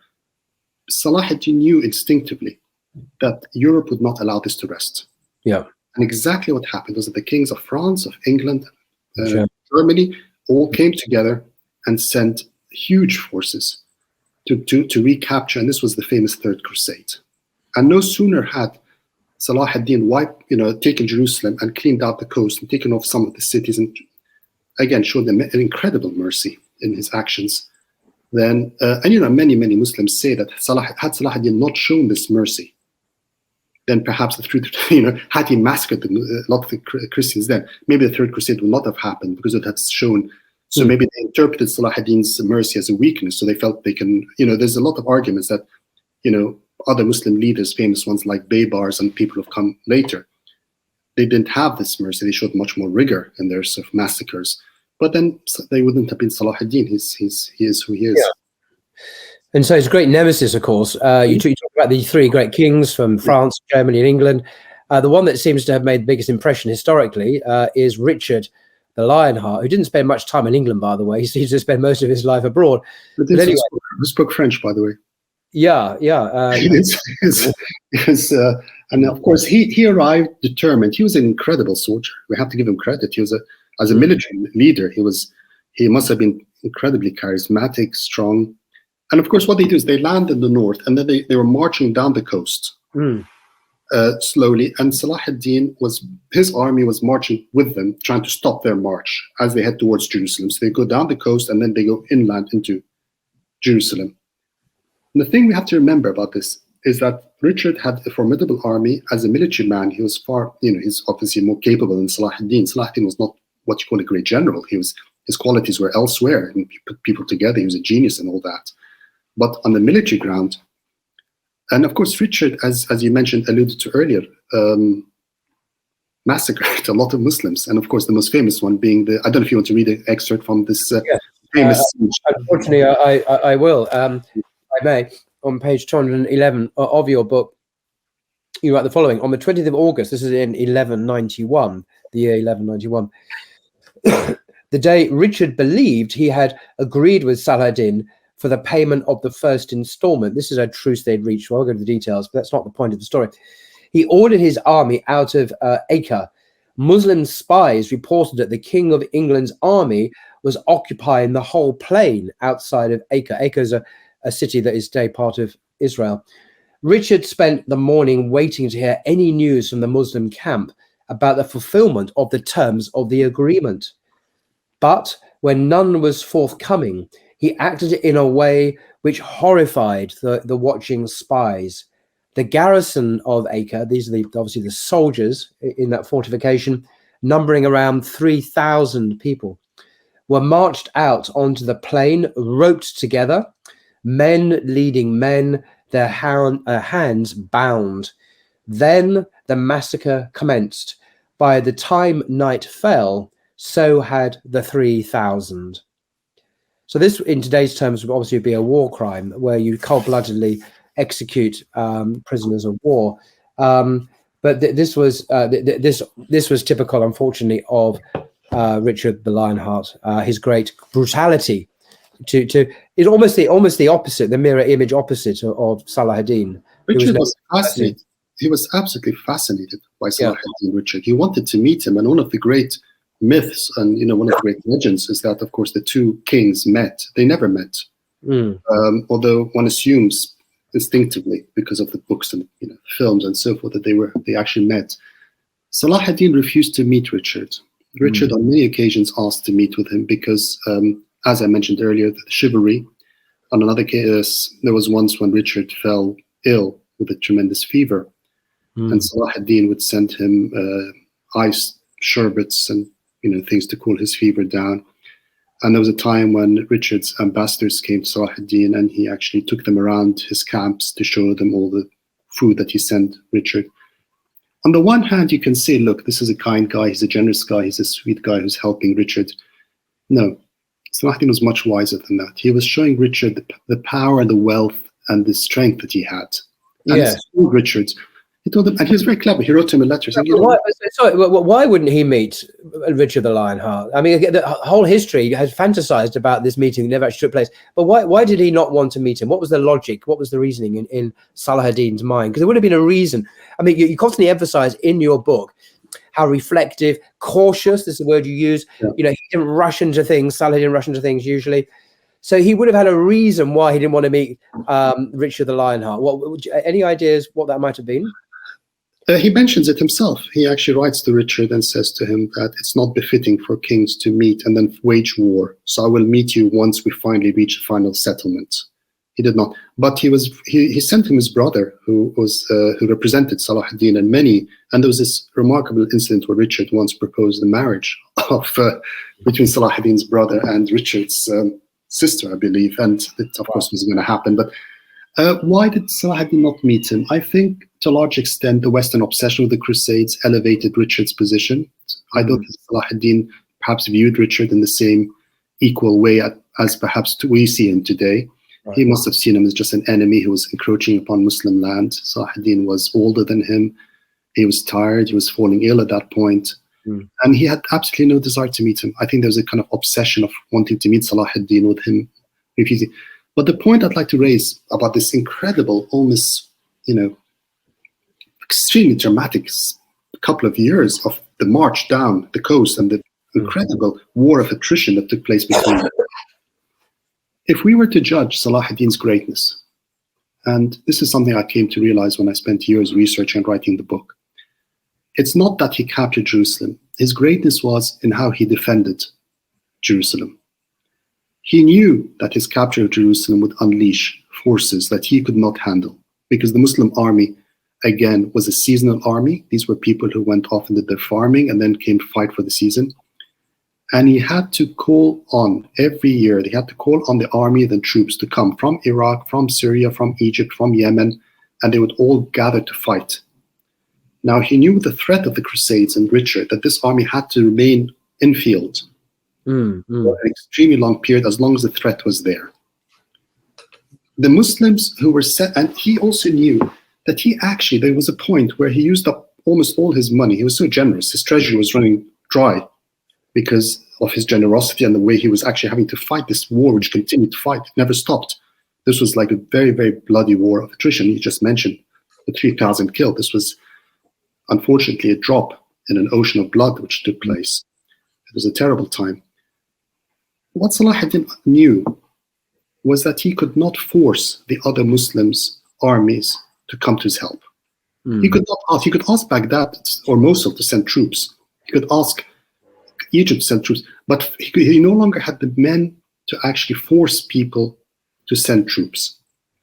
[SPEAKER 2] Salahuddin knew instinctively that Europe would not allow this to rest.
[SPEAKER 1] Yeah.
[SPEAKER 2] And exactly what happened was that the kings of France, of England, Germany, all came together and sent huge forces to recapture, and this was the famous Third Crusade. And no sooner had Salahuddin taken Jerusalem and cleaned out the coast and taken off some of the cities, and again showed them an incredible mercy in his actions. Then, many Muslims say that had Salahuddin not shown this mercy, then perhaps had he massacred a lot of the Christians, then maybe the Third Crusade would not have happened, because it had shown. So maybe they interpreted Salahuddin's mercy as a weakness. So they felt they can, there's a lot of arguments that, other Muslim leaders, famous ones like Baybars and people who've come later, they didn't have this mercy. They showed much more rigor in their sort of massacres. But then they wouldn't have been Salahuddin. He is who he is.
[SPEAKER 1] Yeah. And so his great nemesis, of course, you talk about the three great kings from France, Germany, and England. The one that seems to have made the biggest impression historically is Richard the Lionheart, who didn't spend much time in England, by the way. He seems to spend most of his life abroad.
[SPEAKER 2] But anyway, he spoke French, by the way.
[SPEAKER 1] Yeah.
[SPEAKER 2] And of course, he arrived determined. He was an incredible soldier. We have to give him credit. He was as a military leader, he must have been incredibly charismatic, strong. And of course, what they do is they land in the north, and then they were marching down the coast slowly. And Salahuddin his army was marching with them, trying to stop their march as they head towards Jerusalem. So they go down the coast, and then they go inland into Jerusalem. And the thing we have to remember about this is that Richard had a formidable army. As a military man, he was he's obviously more capable than Salahuddin. Salahuddin was not what you call a great general. His qualities were elsewhere, and he put people together. He was a genius and all that. But on the military ground, and of course, Richard, as you mentioned, alluded to earlier, massacred a lot of Muslims. And of course, the most famous one being I don't know if you want to read an excerpt from this famous speech.
[SPEAKER 1] Unfortunately, I will. I may. On page 211 of your book, you write the following. On the 20th of August, this is in 1191, the year 1191, the day Richard believed he had agreed with Saladin for the payment of the first installment. This is a truce they'd reached. Well, I'll go to the details, but that's not the point of the story. He ordered his army out of Acre. Muslim spies reported that the King of England's army was occupying the whole plain outside of Acre. Acre is a city that is today part of Israel. Richard spent the morning waiting to hear any news from the Muslim camp about the fulfillment of the terms of the agreement. But when none was forthcoming, he acted in a way which horrified the watching spies. The garrison of Acre, these are obviously the soldiers in that fortification, numbering around 3,000 people, were marched out onto the plain, roped together, men leading men, their hands bound. Then the massacre commenced. By the time night fell, so had the 3,000. So this, in today's terms, would obviously be a war crime where you cold-bloodedly execute prisoners of war. But this was typical, unfortunately, of Richard the Lionheart. His great brutality is almost the opposite, the mirror image opposite of Salahuddin.
[SPEAKER 2] Richard was fascinated. He was absolutely fascinated by Salahuddin. Richard. He wanted to meet him, and one of the great myths and one of the great legends is that, of course, the two kings met. They never met, although one assumes instinctively because of the books and films and so forth that they actually met. Salahuddin refused to meet Richard. Richard on many occasions asked to meet with him because, as I mentioned earlier, the chivalry. On another case, there was once when Richard fell ill with a tremendous fever, and Salahuddin would send him ice sherbets and things to cool his fever down. And there was a time when Richard's ambassadors came to Salahuddin, and he actually took them around his camps to show them all the food that he sent Richard. On the one hand, you can say, look, this is a kind guy, he's a generous guy, he's a sweet guy who's helping Richard. No, Salahuddin was much wiser than that. He was showing Richard the power and the wealth and the strength that he had. And he told Richard, he told him, and he was very clever. He wrote him a letter saying,
[SPEAKER 1] why wouldn't he meet Richard the Lionheart? I mean, the whole history has fantasized about this meeting that never actually took place. But why did he not want to meet him? What was the logic? What was the reasoning in Salahuddin's mind? Because there would have been a reason. I mean, you constantly emphasize in your book how reflective, cautious, this is the word you use. He didn't rush into things. Saladin didn't rush into things usually. So he would have had a reason why he didn't want to meet Richard the Lionheart. Any ideas what that might have been?
[SPEAKER 2] He mentions it himself. He actually writes to Richard and says to him that it's not befitting for kings to meet and then wage war. So I will meet you once we finally reach a final settlement. He did not, but he sent him his brother, who represented Salahuddin and there was this remarkable incident where Richard once proposed the marriage between Salahuddin's brother and Richard's sister, I believe, and it of course was going to happen. But why did Salahuddin not meet him? I think to a large extent the Western obsession with the Crusades elevated Richard's position. I don't think Salahuddin perhaps viewed Richard in the same equal way as perhaps we see him today. He must have seen him as just an enemy who was encroaching upon Muslim land. Salahuddin was older than him. He was tired. He was falling ill at that point. And he had absolutely no desire to meet him. I think there was a kind of obsession of wanting to meet Salahuddin with him refusing. But the point I'd like to raise about this incredible, almost, extremely dramatic couple of years of the march down the coast and the incredible war of attrition that took place between them. If we were to judge Salahuddin's greatness, and this is something I came to realize when I spent years researching and writing the book, it's not that he captured Jerusalem. His greatness was in how he defended Jerusalem. He knew that his capture of Jerusalem would unleash forces that he could not handle, because the Muslim army, again, was a seasonal army. These were people who went off and did their farming and then came to fight for the season. And he had to call on, every year, they had to call on the army and the troops to come from Iraq, from Syria, from Egypt, from Yemen, and they would all gather to fight. Now, he knew the threat of the Crusades and Richard, that this army had to remain in field for an extremely long period, as long as the threat was there. The Muslims who were set, and he also knew that there was a point where he used up almost all his money. He was so generous. His treasury was running dry because of his generosity and the way he was actually having to fight this war, which continued to fight. It never stopped. This was like a very, very bloody war of attrition. You just mentioned the 3,000 killed. This was, unfortunately, a drop in an ocean of blood which took place. It was a terrible time. What Salahuddin knew was that he could not force the other Muslims' armies to come to his help. He could not ask. He could ask Baghdad or Mosul to send troops. He could ask Egypt to send troops, but he no longer had the men to actually force people to send troops.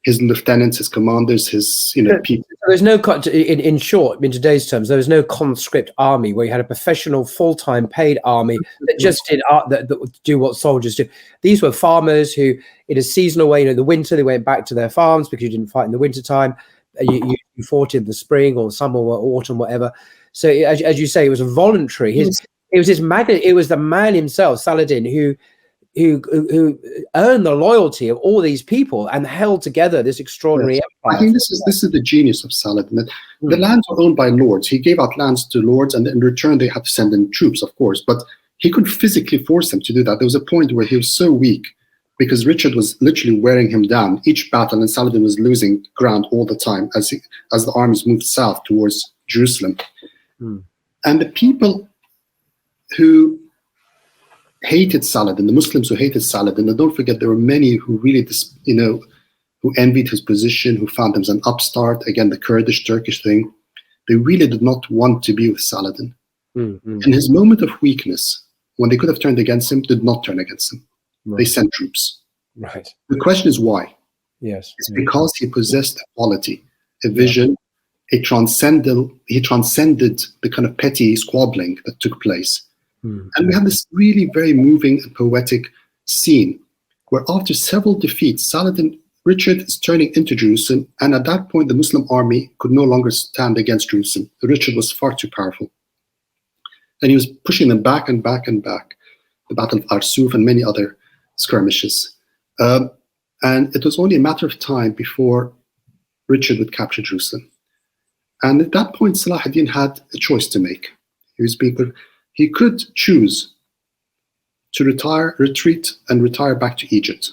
[SPEAKER 2] his lieutenants, his commanders, his people.
[SPEAKER 1] There's no, in short, in today's terms, there was no conscript army where you had a professional, full-time, paid army that just did that do what soldiers do. These were farmers who, in a seasonal way, the winter they went back to their farms because you didn't fight in the winter time. You fought in the spring or summer or autumn, whatever. So as you say, it was a voluntary. It was the man himself, Saladin, who earned the loyalty of all these people and held together this extraordinary empire.
[SPEAKER 2] I think this is the genius of Saladin. The lands were owned by lords. He gave out lands to lords, and in return they had to send in troops, of course. But he could physically force them to do that. There was a point where he was so weak because Richard was literally wearing him down each battle, and Saladin was losing ground all the time as the armies moved south towards Jerusalem. And the people who hated Saladin, the Muslims who hated Saladin, and don't forget there were many who really, who envied his position, who found him as an upstart, again, the Kurdish, Turkish thing. They really did not want to be with Saladin. In his moment of weakness, when they could have turned against him, did not turn against him. They sent troops.
[SPEAKER 1] Right.
[SPEAKER 2] The question is why?
[SPEAKER 1] Yes.
[SPEAKER 2] It's because he possessed a quality, a vision, he transcended the kind of petty squabbling that took place. And we have this really very moving and poetic scene where after several defeats, Richard is turning into Jerusalem, and at that point the Muslim army could no longer stand against Jerusalem. Richard was far too powerful. And he was pushing them back and back and back. The Battle of Arsuf and many other skirmishes. And it was only a matter of time before Richard would capture Jerusalem. And at that point, Salahuddin had a choice to make. He could choose to retreat and retire back to Egypt,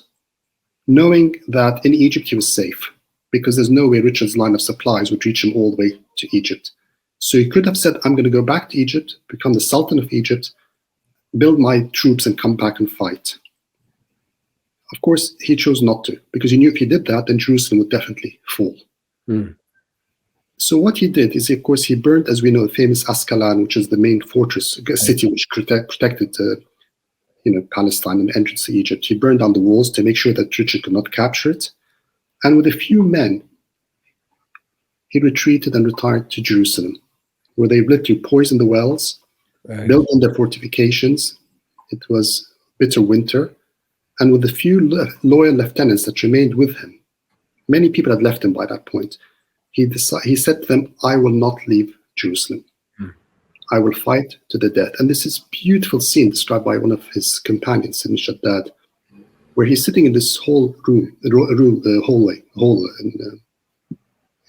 [SPEAKER 2] knowing that in Egypt he was safe, because there's no way Richard's line of supplies would reach him all the way to Egypt. So he could have said, I'm going to go back to Egypt, become the Sultan of Egypt, build my troops and come back and fight. Of course, he chose not to, because he knew if he did that, then Jerusalem would definitely fall. So what he did is, of course, he burned, as we know, the famous Ascalon, which is the main fortress, a city which protected Palestine and the entrance to Egypt. He burned down the walls to make sure that Richard could not capture it. And with a few men, he retreated and retired to Jerusalem, where they literally poisoned the wells, built on their fortifications. It was bitter winter. And with the few loyal lieutenants that remained with him, many people had left him by that point, he said to them, I will not leave Jerusalem. I will fight to the death. And this is a beautiful scene described by one of his companions in Shaddad, where he's sitting in this hallway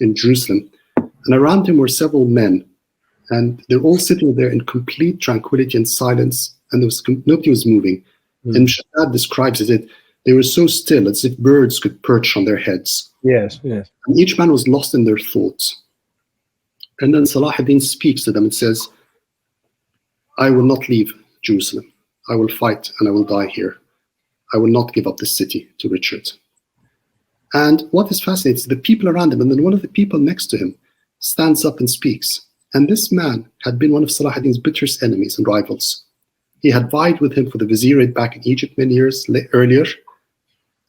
[SPEAKER 2] in Jerusalem. And around him were several men. And they're all sitting there in complete tranquility and silence. And nobody was moving. And Shaddad describes it, they were so still as if birds could perch on their heads.
[SPEAKER 1] Yes, yes.
[SPEAKER 2] And each man was lost in their thoughts. And then Salahuddin speaks to them and says, I will not leave Jerusalem. I will fight and I will die here. I will not give up the city to Richard. And what is fascinating is the people around him, and then one of the people next to him stands up and speaks. And this man had been one of Salahuddin's bitterest enemies and rivals. He had vied with him for the vizierate back in Egypt many years earlier.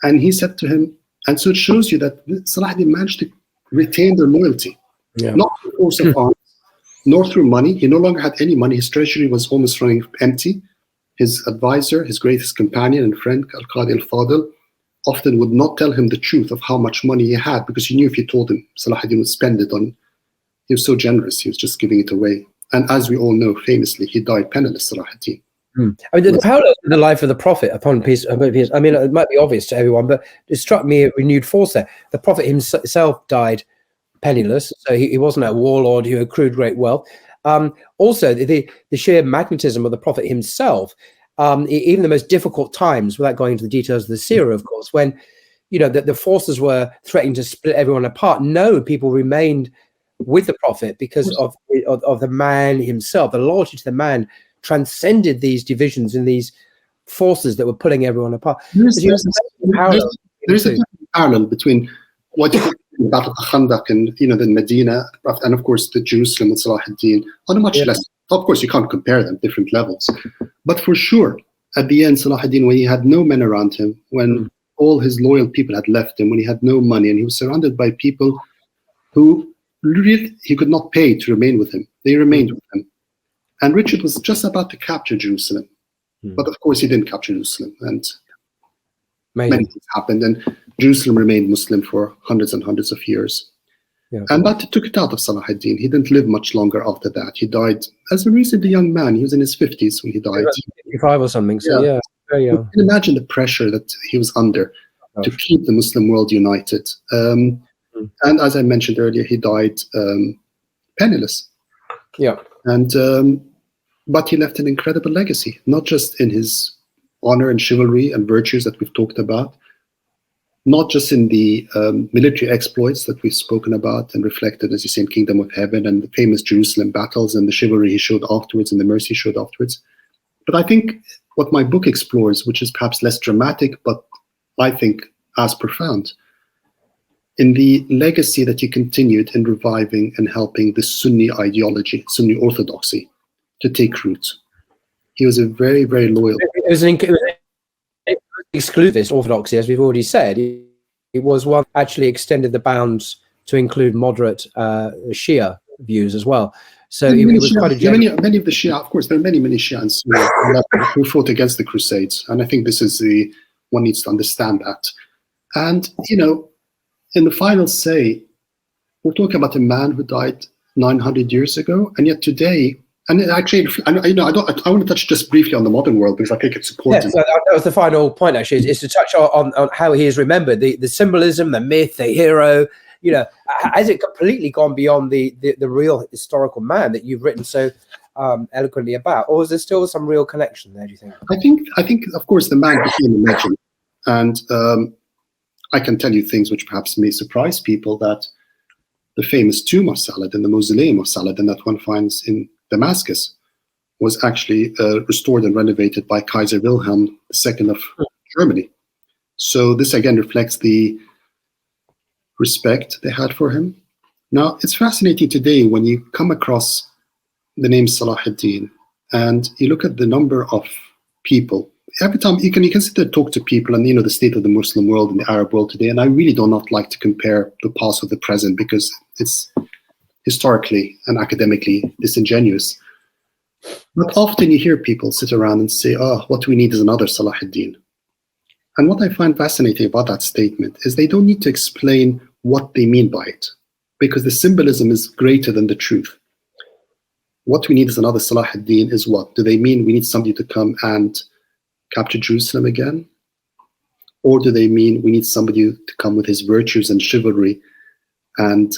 [SPEAKER 2] And he said to him, and so it shows you that Salahuddin managed to retain their loyalty, not through force of arms, nor through money. He no longer had any money. His treasury was almost running empty. His advisor, his greatest companion and friend, Al-Qadi al-Fadil, often would not tell him the truth of how much money he had, because he knew if he told him, Salahuddin would spend it on. He was so generous, he was just giving it away. And as we all know, famously, he died penniless, Salahuddin.
[SPEAKER 1] I mean, the parallels in the life of the Prophet upon peace. I mean, it might be obvious to everyone, but it struck me a renewed force there. The Prophet himself died penniless, so he wasn't a warlord who accrued great wealth. Also, the sheer magnetism of the Prophet himself, even the most difficult times, without going into the details of the seerah, of course, when the forces were threatening to split everyone apart. No, people remained with the Prophet because of the man himself. The loyalty to the man transcended these divisions and these forces that were pulling everyone apart. There's
[SPEAKER 2] a parallel between what you the Battle of Khandaq and the Medina, and of course the Jerusalem with Salahuddin on a much less. Of course, you can't compare them, different levels. But for sure, at the end, Salahuddin, when he had no men around him, when all his loyal people had left him, when he had no money, and he was surrounded by people who really he could not pay to remain with him. They remained with him. And Richard was just about to capture Jerusalem. But of course, he didn't capture Jerusalem. And many things happened. And Jerusalem remained Muslim for hundreds and hundreds of years. Yeah. And that took it out of Salahuddin. He didn't live much longer after that. He died as a reasonably young man. He was in his 50s when he died.
[SPEAKER 1] 55 or something. So yeah, very young.
[SPEAKER 2] You can imagine the pressure that he was under to keep the Muslim world united. And as I mentioned earlier, he died penniless.
[SPEAKER 1] Yeah.
[SPEAKER 2] And but he left an incredible legacy, not just in his honor and chivalry and virtues that we've talked about, not just in the military exploits that we've spoken about and reflected, as you say, in Kingdom of Heaven and the famous Jerusalem battles and the chivalry he showed afterwards and the mercy he showed afterwards. But I think what my book explores, which is perhaps less dramatic, but I think as profound, in the legacy that he continued in reviving and helping the Sunni ideology, Sunni Orthodoxy, to take root. He was a very, very loyal.
[SPEAKER 1] It was an exclusivist orthodoxy, as we've already said. It was one that actually extended the bounds to include moderate Shia views as well. So it was quite a
[SPEAKER 2] many of the Shia, of course, there are many Shia and Sunni who fought against the Crusades. And I think this is one needs to understand that. And, in the final say, we're talking about a man who died 900 years ago, and yet today, and actually, I want to touch just briefly on the modern world because I think it's important.
[SPEAKER 1] Yes, that was the final point, actually, is to touch on how he is remembered, the symbolism, the myth, the hero. Has it completely gone beyond the real historical man that you've written so eloquently about, or is there still some real connection there, do you think?
[SPEAKER 2] I think, of course, the man became a legend, and I can tell you things which perhaps may surprise people, that the famous tomb of Saladin, the mausoleum of Saladin that one finds in Damascus, was actually restored and renovated by Kaiser Wilhelm II of Germany. So this again reflects the respect they had for him. Now, it's fascinating today when you come across the name Salahuddin and you look at the number of people. Every time you can sit there and talk to people and the state of the Muslim world and the Arab world today, and I really do not like to compare the past with the present because it's historically and academically disingenuous. But often you hear people sit around and say, what we need is another Salahuddin. And what I find fascinating about that statement is they don't need to explain what they mean by it, because the symbolism is greater than the truth. What we need is another Salahuddin is what? Do they mean we need somebody to come and capture Jerusalem again? Or do they mean we need somebody to come with his virtues and chivalry and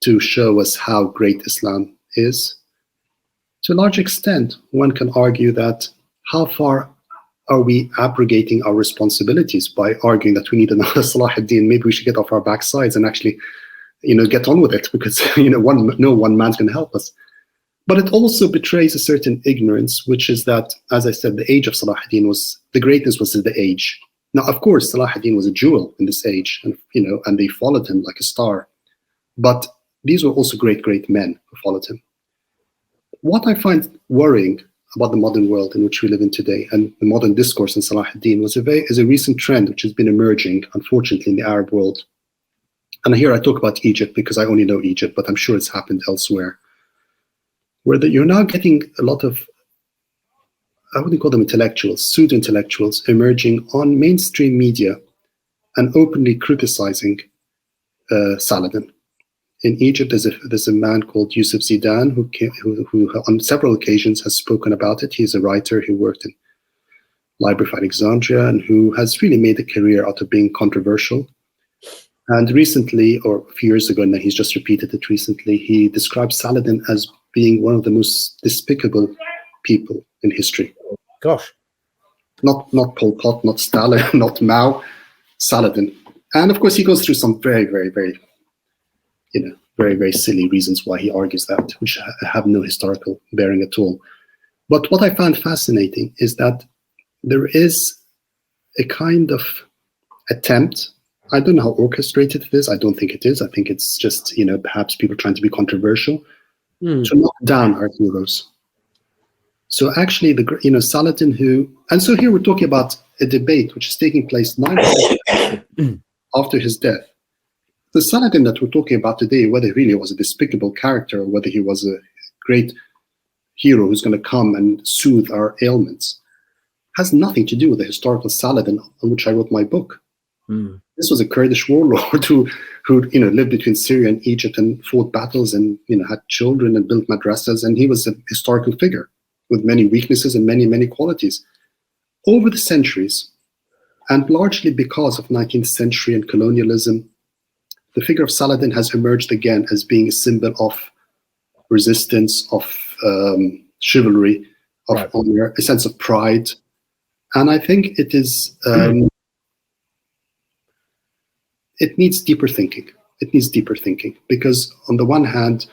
[SPEAKER 2] to show us how great Islam is? To a large extent, one can argue that how far are we abrogating our responsibilities by arguing that we need another Salahuddin? Maybe we should get off our backsides and actually, get on with it, because no one man's going to help us. But it also betrays a certain ignorance, which is that, as I said, the age of Salahuddin the greatness was the age. Now, of course, Salahuddin was a jewel in this age, and and they followed him like a star. But these were also great men who followed him. What I find worrying about the modern world in which we live in today and the modern discourse on Salahuddin is a recent trend which has been emerging, unfortunately, in the Arab world. And here I talk about Egypt because I only know Egypt, but I'm sure it's happened elsewhere, where you're now getting a lot of, I wouldn't call them intellectuals, pseudo-intellectuals emerging on mainstream media and openly criticizing Saladin. In Egypt, there's a man called Yusuf Zidan who on several occasions has spoken about it. He's a writer who worked in Library of Alexandria and who has really made a career out of being controversial. And recently, or a few years ago, and he's just repeated it recently, he described Saladin as being one of the most despicable people in history.
[SPEAKER 1] Gosh.
[SPEAKER 2] Not Pol Pot, not Stalin, not Mao, Saladin. And of course, he goes through some very, very, very, very, very silly reasons why he argues that, which have no historical bearing at all. But what I found fascinating is that there is a kind of attempt. I don't know how orchestrated it is. I don't think it is. I think it's just, perhaps people trying to be controversial to knock down our heroes. So actually, Saladin and so here we're talking about a debate which is taking place 900 years after his death. The Saladin that we're talking about today, whether he really was a despicable character or whether he was a great hero who's going to come and soothe our ailments, has nothing to do with the historical Saladin on which I wrote my book. This was a Kurdish warlord who lived between Syria and Egypt and fought battles and had children and built madrasas, and he was a historical figure with many weaknesses and many qualities. Over the centuries, and largely because of 19th century and colonialism, the figure of Saladin has emerged again as being a symbol of resistance, of chivalry, of honor, a sense of pride. And I think it is, it needs deeper thinking. It needs deeper thinking because on the one hand,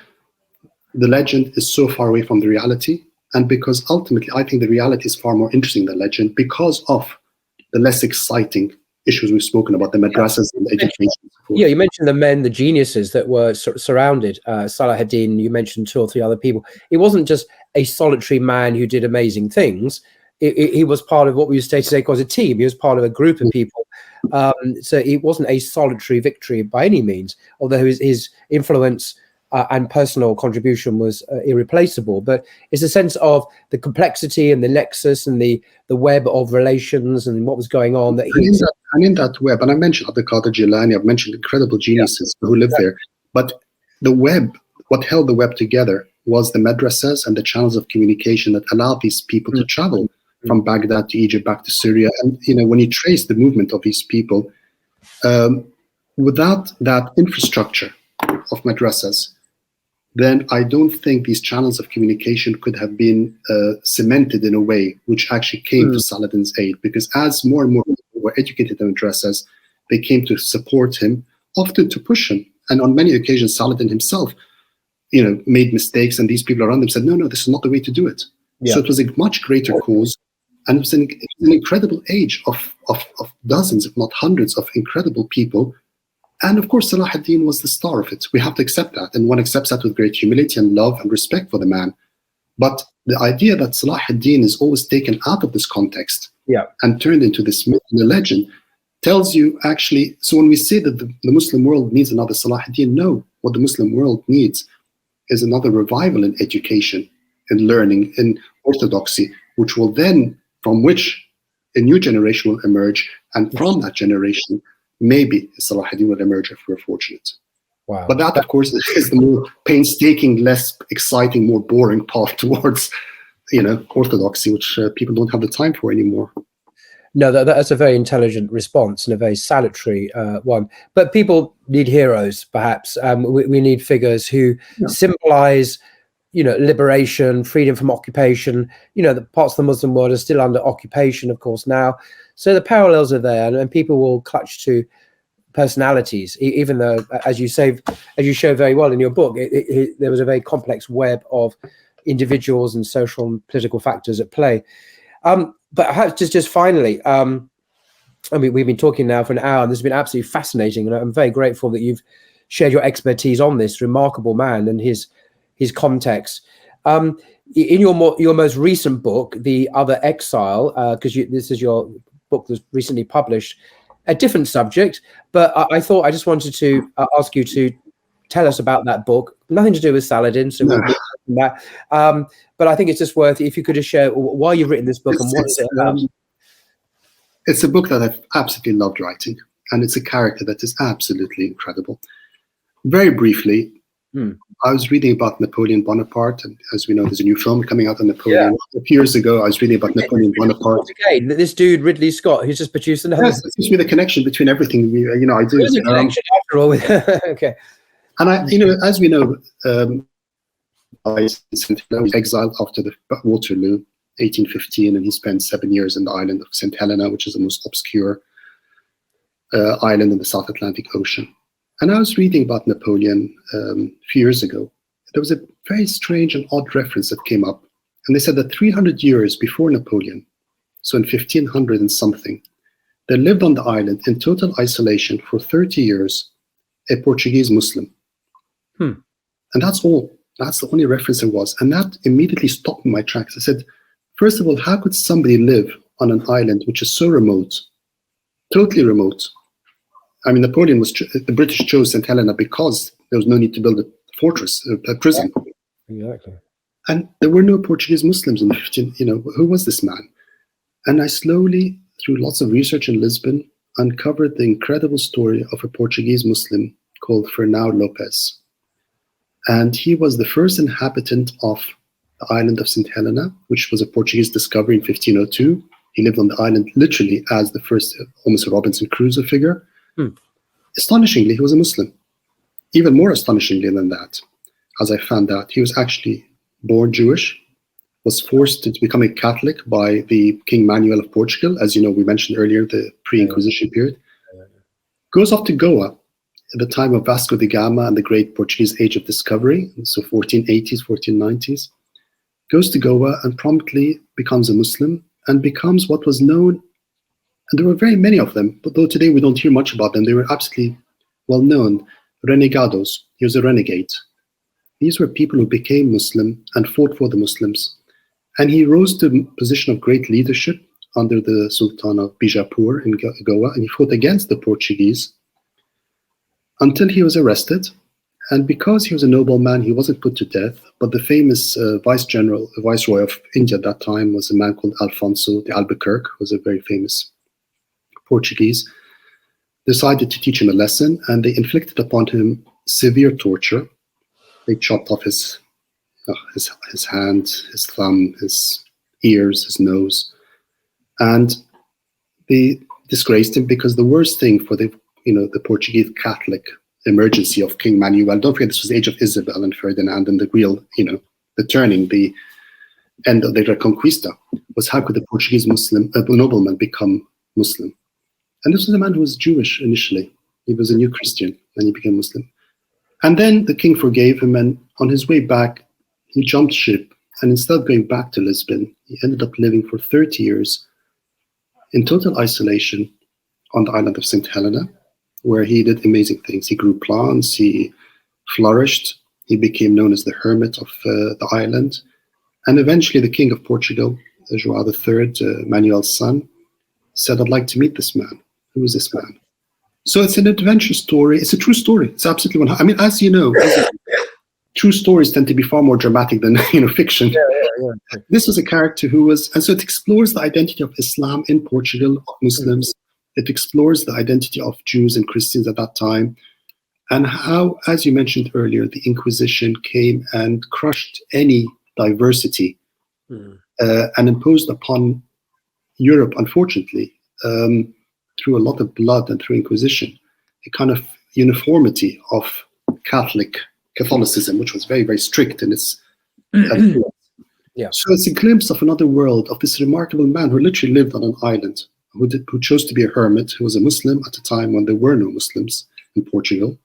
[SPEAKER 2] the legend is so far away from the reality, and because ultimately I think the reality is far more interesting than legend because of the less exciting issues we've spoken about, the madrasas and the education.
[SPEAKER 1] Yeah, you mentioned the men, the geniuses that were surrounded. Salahuddin, you mentioned 2 or 3 other people. It wasn't just a solitary man who did amazing things. He was part of what we used to say was a team. He was part of a group of people. So it wasn't a solitary victory by any means, although his influence and personal contribution was irreplaceable. But it's a sense of the complexity and the nexus and the web of relations and what was going on.
[SPEAKER 2] And in that web, and I mentioned Abdul Jilani, I've mentioned incredible geniuses who lived there, but the web, what held the web together was the madrasas and the channels of communication that allowed these people to travel from Baghdad to Egypt, back to Syria. And when you trace the movement of these people, without that infrastructure of madrasas, then I don't think these channels of communication could have been cemented in a way which actually came to Saladin's aid. Because as more and more people were educated in madrasas, they came to support him, often to push him. And on many occasions, Saladin himself, made mistakes, and these people around him said, no, this is not the way to do it. Yeah. So it was a much greater cause. And it was an incredible age of dozens, if not hundreds, of incredible people. And of course, Salahuddin was the star of it. We have to accept that. And one accepts that with great humility and love and respect for the man. But the idea that Salahuddin is always taken out of this context and turned into this myth and a legend tells you actually, so when we say that the Muslim world needs another Salahuddin, no, what the Muslim world needs is another revival in education, in learning, in orthodoxy, which will then, from which a new generation will emerge. And from that generation, maybe Salahuddin will emerge if we're fortunate.
[SPEAKER 1] Wow.
[SPEAKER 2] But that, of course, is the more painstaking, less exciting, more boring path towards, orthodoxy, which people don't have the time for anymore.
[SPEAKER 1] No, that's a very intelligent response and a very salutary one. But people need heroes, perhaps. We need figures who symbolize, liberation, freedom from occupation. The parts of the Muslim world are still under occupation, of course, now. So the parallels are there, and people will clutch to personalities, even though, as you show very well in your book, there was a very complex web of individuals and social and political factors at play. But just finally, we've been talking now for an hour, and this has been absolutely fascinating, and I'm very grateful that you've shared your expertise on this remarkable man and his context. In your most recent book, The Other Exile, because this is your book that's recently published, a different subject, but I thought I just wanted to ask you to tell us about that book. Nothing to do with Saladin, so we'll that. But I think it's just worth, if you could just share why you've written this book and what is it about.
[SPEAKER 2] It's a book that I've absolutely loved writing, and it's a character that is absolutely incredible. Very briefly, I was reading about Napoleon Bonaparte, and as we know, there's a new film coming out on Napoleon. A few years ago, I was reading about Napoleon Bonaparte.
[SPEAKER 1] Okay, this dude Ridley Scott, who's just produced another.
[SPEAKER 2] Yes, it seems to be the connection between everything I do.
[SPEAKER 1] There's a connection after all. Okay.
[SPEAKER 2] And as we know, he was exiled after the Waterloo, 1815, and he spent 7 years in the island of St. Helena, which is the most obscure island in the South Atlantic Ocean. And I was reading about Napoleon a few years ago. There was a very strange and odd reference that came up. And they said that 300 years before Napoleon, so in 1500 and something, there lived on the island in total isolation for 30 years, a Portuguese Muslim. And that's all. That's the only reference there was. And that immediately stopped me in my tracks. I said, first of all, how could somebody live on an island which is so remote, totally remote. I mean, the British chose St. Helena because there was no need to build a fortress, a prison.
[SPEAKER 1] Exactly.
[SPEAKER 2] And there were no Portuguese Muslims in the 15, who was this man? And I slowly, through lots of research in Lisbon, uncovered the incredible story of a Portuguese Muslim called Fernão Lopes. And he was the first inhabitant of the island of St. Helena, which was a Portuguese discovery in 1502. He lived on the island literally as the first, almost a Robinson Crusoe figure. Astonishingly, he was a Muslim. Even more astonishingly than that, as I found out, he was actually born Jewish, was forced to become a Catholic by the King Manuel of Portugal, as you know, we mentioned earlier, the pre-Inquisition period. Goes off to Goa at the time of Vasco da Gama and the great Portuguese Age of Discovery, so 1480s, 1490s. Goes to Goa and promptly becomes a Muslim and becomes what was known, and there were very many of them, but though today we don't hear much about them, they were absolutely well known, renegados. He was a renegade. These were people who became Muslim and fought for the Muslims. And he rose to a position of great leadership under the Sultan of Bijapur in Goa, and he fought against the Portuguese until he was arrested. And because he was a nobleman, he wasn't put to death, but the famous Viceroy of India at that time was a man called Alfonso de Albuquerque, who was a very famous Portuguese, decided to teach him a lesson, and they inflicted upon him severe torture. They chopped off his hand, his thumb, his ears, his nose, and they disgraced him because the worst thing for the Portuguese Catholic emergency of King Manuel, don't forget this was the age of Isabel and Ferdinand and the real, the turning, the end of the Reconquista, was how could the Portuguese nobleman become Muslim? And this was a man who was Jewish initially. He was a new Christian and he became Muslim. And then the king forgave him, and on his way back, he jumped ship. And instead of going back to Lisbon, he ended up living for 30 years in total isolation on the island of St. Helena, where he did amazing things. He grew plants, he flourished, he became known as the hermit of the island. And eventually the king of Portugal, João III, Manuel's son, said, I'd like to meet this man. Who is this man? So it's an adventure story. It's a true story. It's absolutely one. I mean, as you know, true stories tend to be far more dramatic than fiction. Yeah. This was a character who was, and so it explores the identity of Islam in Portugal, of Muslims. It explores the identity of Jews and Christians at that time, and how, as you mentioned earlier, the Inquisition came and crushed any diversity and imposed upon Europe, unfortunately, through a lot of blood and through Inquisition, a kind of uniformity of Catholicism, which was very, very strict in its So it's a glimpse of another world, of this remarkable man who literally lived on an island, who chose to be a hermit, who was a Muslim at a time when there were no Muslims in Portugal.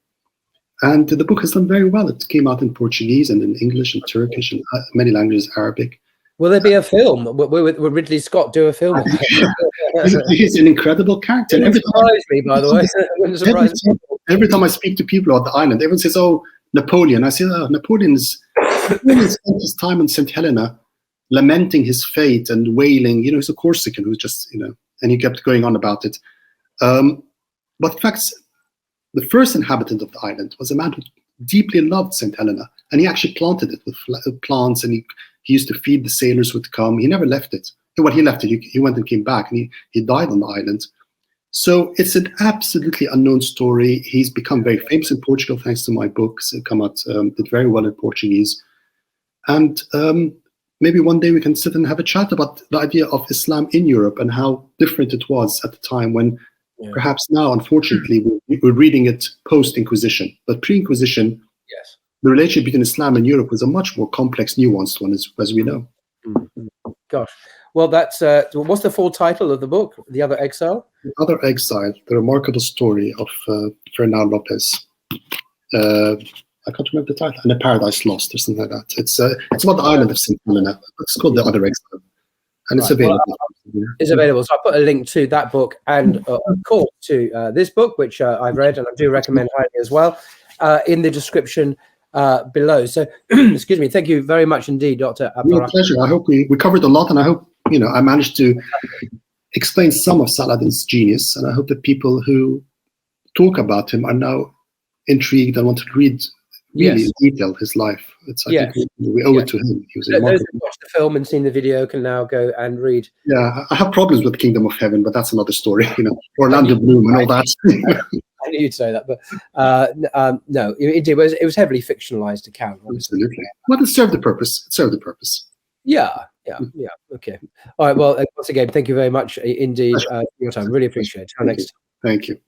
[SPEAKER 2] And the book has done very well. It came out in Portuguese and in English and Turkish and many languages, Arabic.
[SPEAKER 1] Will there be a film? Will Ridley Scott do a film?
[SPEAKER 2] He's an incredible character.
[SPEAKER 1] It surprised me, by the way.
[SPEAKER 2] Every time I speak to people on the island, everyone says, "Oh, Napoleon." I say, "Oh, Napoleon spent his time in St. Helena, lamenting his fate and wailing. He's a Corsican who's just, and he kept going on about it. But in fact, the first inhabitant of the island was a man who deeply loved St. Helena, and he actually planted it with plants, and he used to feed the sailors who would come. He never left it. Well, he left it. He went and came back, and he died on the island. So it's an absolutely unknown story. He's become very famous in Portugal thanks to my books. It come out, did very well in Portuguese. And maybe one day we can sit and have a chat about the idea of Islam in Europe and how different it was at the time when perhaps now, unfortunately, we're reading it post-Inquisition. But pre-Inquisition, the relationship between Islam and Europe was a much more complex, nuanced one, as we know.
[SPEAKER 1] Gosh. Well, that's what's the full title of the book? The Other Exile?
[SPEAKER 2] The Other Exile, the remarkable story of Fernão Lopes. I can't remember the title. And a Paradise Lost or something like that. It's about the island of St. Helena. It's called The Other Exile. And it's available.
[SPEAKER 1] It's available. So I'll put a link to that book and, of course, to this book, which I've read and I do recommend highly as well, in the description below. So, excuse me. Thank you very much indeed, Dr. Abdul Rahman.
[SPEAKER 2] My pleasure. I hope we covered a lot, and I hope I managed to explains some of Saladin's genius, and I hope that people who talk about him are now intrigued and want to read really in detail his life. I think we owe it to him. He was a
[SPEAKER 1] those who watched the film and seen the video can now go and read.
[SPEAKER 2] Yeah, I have problems with Kingdom of Heaven, but that's another story. Orlando Bloom and all that.
[SPEAKER 1] I knew you'd say that, but no, it was heavily fictionalized account. Obviously.
[SPEAKER 2] Absolutely. Well, it served the purpose. It served the purpose.
[SPEAKER 1] Yeah. Okay. All right. Well, once again, thank you very much indeed for your time. Really appreciate it. Until next time.
[SPEAKER 2] Thank you.